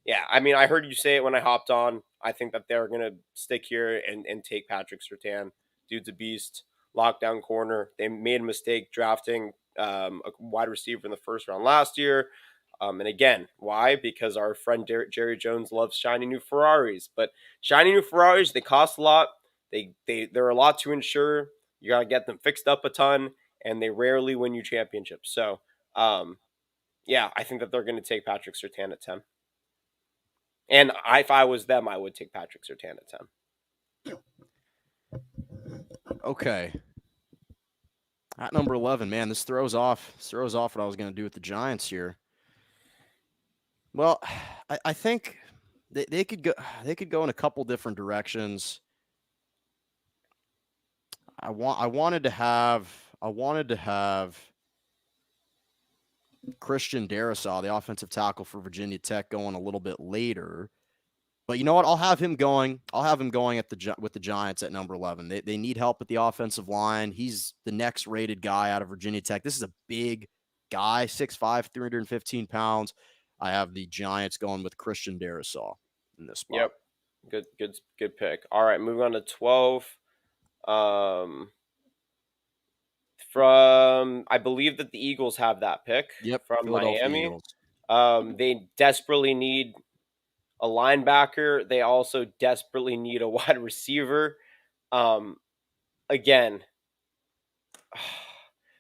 Speaker 2: Yeah, I mean, I heard you say it when I hopped on. I think that they're gonna stick here and take Patrick Surtain. Dude's a beast, lockdown corner. They made a mistake drafting a wide receiver in the first round last year. And again, why? Because our friend Jerry Jones loves shiny new Ferraris. But shiny new Ferraris, they cost a lot. They're a lot to insure. You gotta get them fixed up a ton, and they rarely win you championships. So, yeah, I think that they're going to take Patrick Surtain at 10. And if I was them, I would take Patrick Surtain at 10.
Speaker 1: Okay. At number 11, man, this throws off what I was going to do with the Giants here. Well, I think they could go in a couple different directions. I wanted to have Christian Darrisaw, the offensive tackle for Virginia Tech, going a little bit later. But you know what? I'll have him going with the Giants at number 11. They need help at the offensive line. He's the next rated guy out of Virginia Tech. This is a big guy, 6'5", 315 pounds. I have the Giants going with Christian Darrisaw in this spot.
Speaker 2: Yep. Good pick. All right, moving on to 12. I believe that the Eagles have that pick.
Speaker 1: Yep,
Speaker 2: From Miami.
Speaker 1: Eagles.
Speaker 2: They desperately need a linebacker. They also desperately need a wide receiver. Again,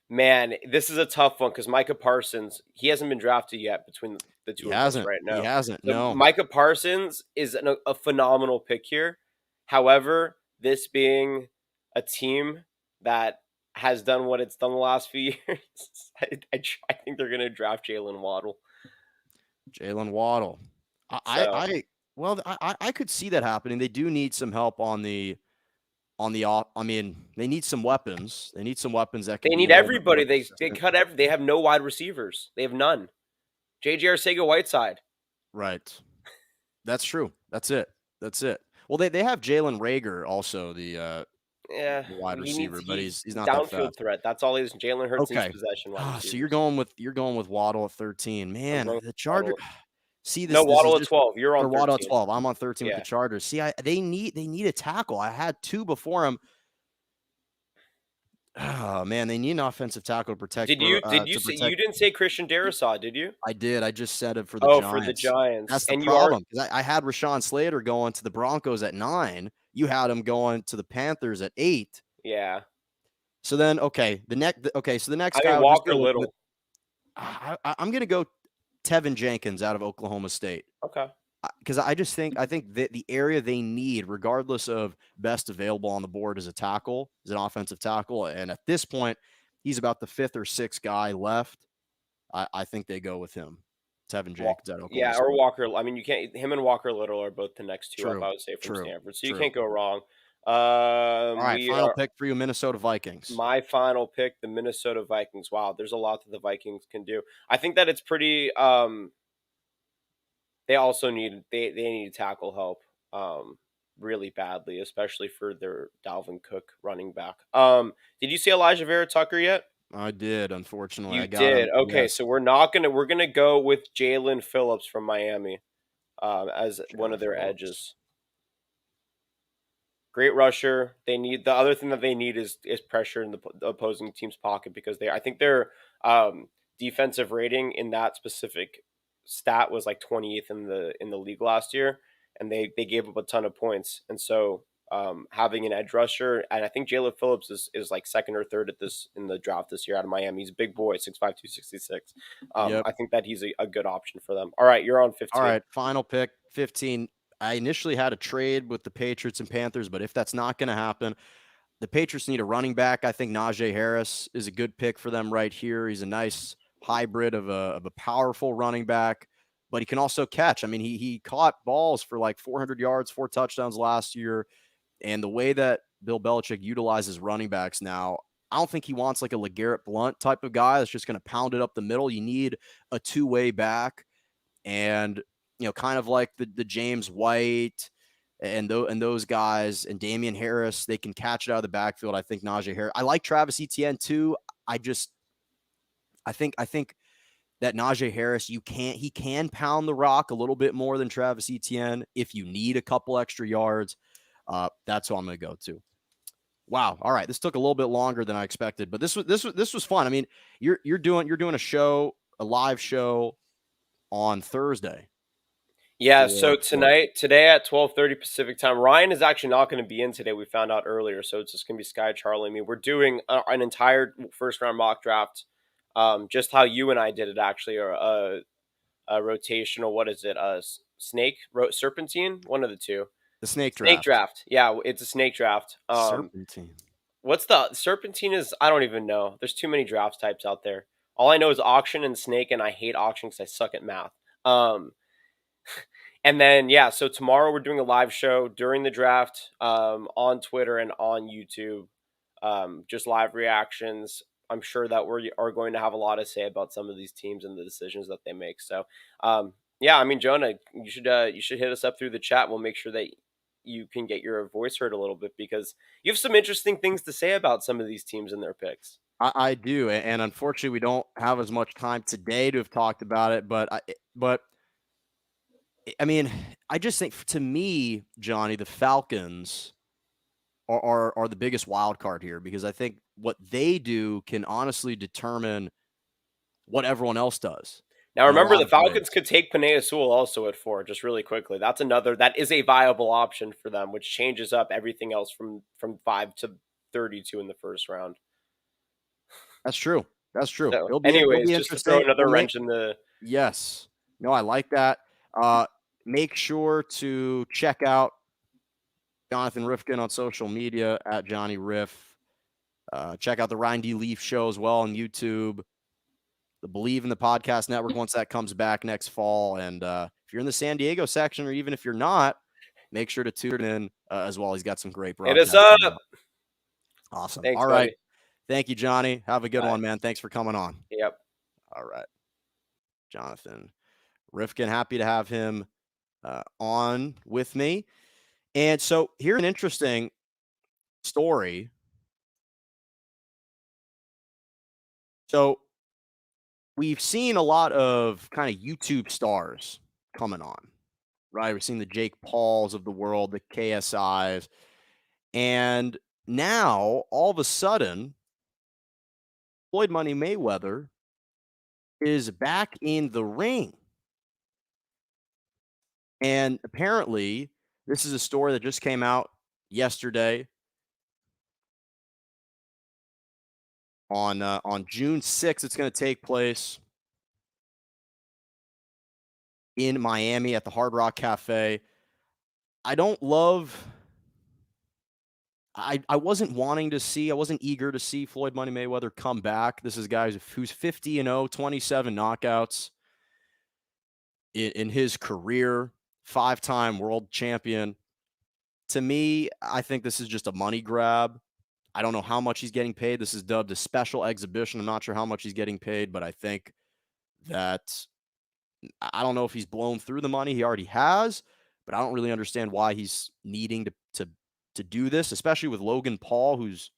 Speaker 2: man, this is a tough one because Micah Parsons, he hasn't been drafted yet between the two of us right now.
Speaker 1: He hasn't. No.
Speaker 2: Micah Parsons is a phenomenal pick here. However, this being a team that has done what it's done the last few years, I think they're going to draft Jalen Waddle.
Speaker 1: I could see that happening. They do need some help on the off. I mean, they need some weapons. They need some weapons that can.
Speaker 2: They need everybody. They cut every. They have no wide receivers. They have none. J.J. Arcega-Whiteside.
Speaker 1: Right. That's true. That's it. Well, they have Jalen Reagor also, the wide receiver, but he's not that
Speaker 2: downfield
Speaker 1: fast.
Speaker 2: threat. That's all he is. Jalen Hurts
Speaker 1: Okay.
Speaker 2: possession.
Speaker 1: So you're going with Waddle at 13. Man, the Chargers. See this.
Speaker 2: No, Waddle
Speaker 1: at
Speaker 2: 12. You're on 13.
Speaker 1: Waddle at 12. I'm on 13 with the Chargers. See, they need a tackle. I had 2 before him. Oh man, they need an offensive tackle to protect.
Speaker 2: Did you you didn't say Christian Darrisaw, did you?
Speaker 1: I did. I just said it for the Giants.
Speaker 2: For the Giants.
Speaker 1: That's the problem. Because I had Rashawn Slater going to the Broncos at 9. You had him going to the Panthers at 8.
Speaker 2: Yeah.
Speaker 1: So then, so the next guy.
Speaker 2: Walker Little.
Speaker 1: I'm going to go Tevin Jenkins out of Oklahoma State.
Speaker 2: Okay.
Speaker 1: because I think that the area they need, regardless of best available on the board, is a tackle, is an offensive tackle. And at this point, he's about the 5th or 6th guy left. I think they go with him. Tevin Jenkins at Oklahoma
Speaker 2: Yeah, or
Speaker 1: State.
Speaker 2: Walker. I mean, you can't. Him and Walker Little are both the next two up,
Speaker 1: True.
Speaker 2: I would say, from
Speaker 1: True.
Speaker 2: Stanford. So you
Speaker 1: True.
Speaker 2: can't go wrong.
Speaker 1: All right.
Speaker 2: We
Speaker 1: Final
Speaker 2: are
Speaker 1: pick for you, Minnesota Vikings.
Speaker 2: my final pick, the Minnesota Vikings. Wow, there's a lot that the Vikings can do. I think that it's pretty. They also they need tackle help really badly, especially for their Dalvin Cook running back. Did you see Elijah Vera Tucker yet?
Speaker 1: I did, unfortunately.
Speaker 2: You
Speaker 1: I got
Speaker 2: did.
Speaker 1: him.
Speaker 2: Okay,
Speaker 1: Yes.
Speaker 2: so we're gonna go with Jalen Phillips from Miami as one
Speaker 1: Jalen
Speaker 2: of their
Speaker 1: Phillips.
Speaker 2: edges. Great rusher. They need the other thing that they need is pressure in the opposing team's pocket because I think their defensive rating in that specific stat was like 28th in the league last year, and they gave up a ton of points. And so having an edge rusher, and I think Jalen Phillips is like second or third at this in the draft this year out of Miami. He's a big boy, 6'5", 266.
Speaker 1: Yep.
Speaker 2: I think that he's a good option for them. All right, you're on
Speaker 1: All
Speaker 2: 15.
Speaker 1: right. Final pick, 15. I initially had a trade with the Patriots and Panthers, but if that's not going to happen, the Patriots need a running back. I think Najee Harris is a good pick for them right here. He's a nice hybrid of a powerful running back, but he can also catch. I mean, he caught balls for like 400 yards, 4 touchdowns last year. And the way that Bill Belichick utilizes running backs now, I don't think he wants like a LeGarrette Blount type of guy that's just going to pound it up the middle. You need a two-way back, and kind of like the James White and those guys and Damian Harris, they can catch it out of the backfield. I think Najee Harris. I like Travis Etienne too. I think that Najee Harris, he can pound the rock a little bit more than Travis Etienne if you need a couple extra yards. That's who I'm going to go to. Wow. All right. This took a little bit longer than I expected, but this was fun. I mean, you're doing a live show on Thursday.
Speaker 2: Yeah, so
Speaker 1: For
Speaker 2: today at 12:30 Pacific time, Ryan is actually not going to be in today. We found out earlier, so it's just going to be Sky, Charlie, and me. We're doing an entire first round mock draft, just how you and I did it actually, or a rotational. What is it? Serpentine, one of the two.
Speaker 1: the snake
Speaker 2: Snake
Speaker 1: draft.
Speaker 2: draft. Yeah, it's a snake draft.
Speaker 1: Serpentine.
Speaker 2: What's the serpentine is? I don't even know. There's too many draft types out there. All I know is auction and snake, and I hate auction because I suck at math. And then yeah, so tomorrow we're doing a live show during the draft on Twitter and on YouTube, just live reactions. I'm sure that we are going to have a lot to say about some of these teams and the decisions that they make. So yeah, I mean Jonah, you should hit us up through the chat. We'll make sure that you can get your voice heard a little bit because you have some interesting things to say about some of these teams and their picks.
Speaker 1: I do, and unfortunately, we don't have as much time today to have talked about it. But I mean, I just think to me, Johnny, the Falcons are the biggest wild card here because I think what they do can honestly determine what everyone else does
Speaker 2: Now
Speaker 1: in a
Speaker 2: remember
Speaker 1: lot
Speaker 2: the
Speaker 1: of
Speaker 2: Falcons
Speaker 1: ways.
Speaker 2: could take Panay Sewell also at 4, just really quickly. That is a viable option for them, which changes up everything else from 5 to 32 in the first round.
Speaker 1: That's true. That's true.
Speaker 2: So,
Speaker 1: It'll
Speaker 2: anyways,
Speaker 1: be
Speaker 2: just to throw
Speaker 1: interesting.
Speaker 2: another
Speaker 1: And
Speaker 2: wrench in the
Speaker 1: yes, no, I like that. Uh, Make sure to check out Jonathan Rifkind on social media at Johnny Riff. Check out the Ryan D. Leaf show as well on YouTube. The Believe in the Podcast Network once that comes back next fall. And if you're in the San Diego section, or even if you're not, make sure to tune in as well. He's got some great
Speaker 2: hit us
Speaker 1: broadcasts coming
Speaker 2: up.
Speaker 1: up. Awesome.
Speaker 2: Thanks,
Speaker 1: All right.
Speaker 2: buddy.
Speaker 1: Thank you, Johnny. Have a good
Speaker 2: Bye.
Speaker 1: one, man. Thanks for coming on.
Speaker 2: Yep.
Speaker 1: All right. Jonathan Rifkin, happy to have him on with me. And so here's an interesting story. So we've seen a lot of kind of YouTube stars coming on, right? We've seen the Jake Pauls of the world, the KSIs. And now all of a sudden, Floyd Money Mayweather is back in the ring. And apparently, this is a story that just came out yesterday on June 6th. It's going to take place in Miami at the Hard Rock Cafe. I don't love. I wasn't wanting to see, I wasn't eager to see Floyd Money Mayweather come back. This is a guy who's 50-0, 27 knockouts in his career, 5-time world champion. To me, I think this is just a money grab. I don't know how much he's getting paid. This is dubbed a special exhibition. I'm not sure how much he's getting paid, but I think that I don't know if he's blown through the money he already has, but I don't really understand why he's needing to do this, especially with Logan Paul, who's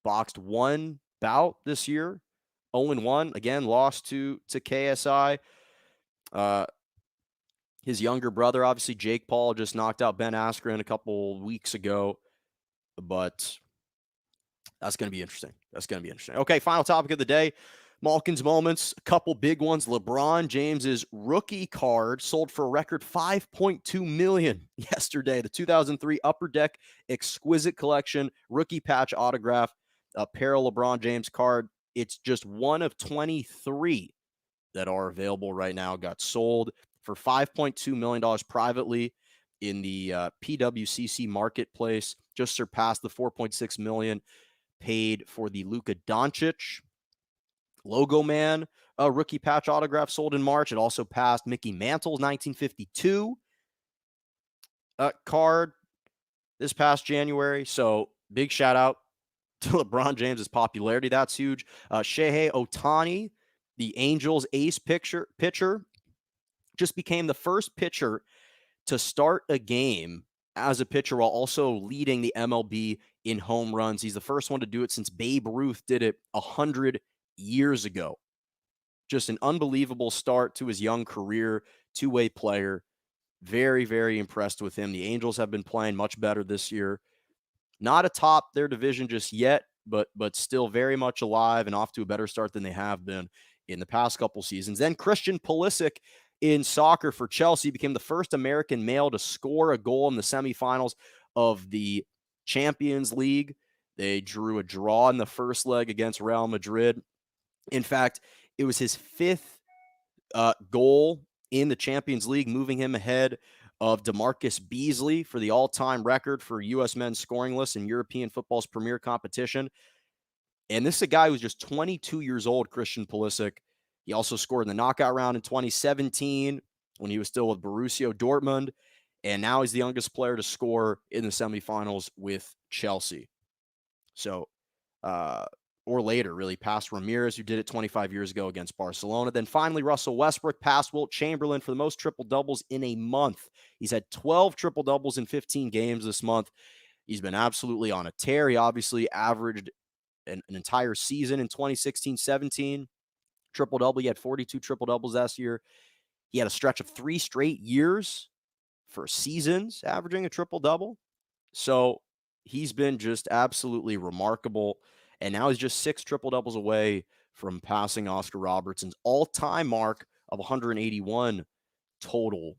Speaker 1: boxed one bout this year, 0-1. Again, lost to KSI. His younger brother, obviously, Jake Paul, just knocked out Ben Askren a couple weeks ago, but that's going to be interesting. Okay, final topic of the day. Malkin's moments, a couple big ones. LeBron James's rookie card sold for a record $5.2 million yesterday. The 2003 Upper Deck Exquisite Collection rookie patch autograph apparel LeBron James card. It's just one of 23 that are available right now. Got sold for $5.2 million privately in the PWCC marketplace. Just surpassed the $4.6 million paid for the Luka Doncic Logo Man rookie patch autograph sold in March. It also passed Mickey Mantle's 1952 card this past January. So big shout out to LeBron James's popularity. That's huge. Shohei Ohtani, the Angels ace pitcher, just became the first pitcher to start a game as a pitcher while also leading the MLB in home runs. He's the first one to do it since Babe Ruth did it 100 years ago. Just an unbelievable start to his young career, two-way player. Very, very impressed with him. The Angels have been playing much better this year. Not atop their division just yet, but still very much alive and off to a better start than they have been in the past couple seasons. Then Christian Pulisic in soccer for Chelsea became the first American male to score a goal in the semifinals of the Champions League. They drew a draw in the first leg against Real Madrid. In fact, it was his fifth goal in the Champions League, moving him ahead of DeMarcus Beasley for the all-time record for U.S. men's scoring list in European football's premier competition. And this is a guy who's just 22 years old, Christian Pulisic. He also scored in the knockout round in 2017 when he was still with Borussia Dortmund. And now he's the youngest player to score in the semifinals with Chelsea. So, or later, really, past Ramirez, who did it 25 years ago against Barcelona. Then finally, Russell Westbrook passed Wilt Chamberlain for the most triple-doubles in a month. He's had 12 triple-doubles in 15 games this month. He's been absolutely on a tear. He obviously averaged an entire season in 2016-17. Triple-double. He had 42 triple-doubles last year. He had a stretch of 3 straight years for seasons averaging a triple-double. So he's been just absolutely remarkable. And now he's just 6 triple-doubles away from passing Oscar Robertson's all-time mark of 181 total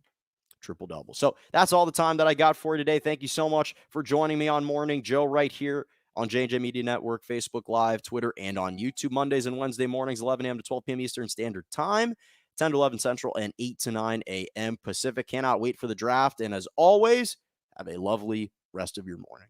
Speaker 1: triple-doubles. So that's all the time that I got for you today. Thank you so much for joining me on Morning Joe right here on J&J Media Network, Facebook Live, Twitter, and on YouTube. Mondays and Wednesday mornings, 11 a.m. to 12 p.m. Eastern Standard Time, 10 to 11 Central, and 8 to 9 a.m. Pacific. Cannot wait for the draft. And as always, have a lovely rest of your morning.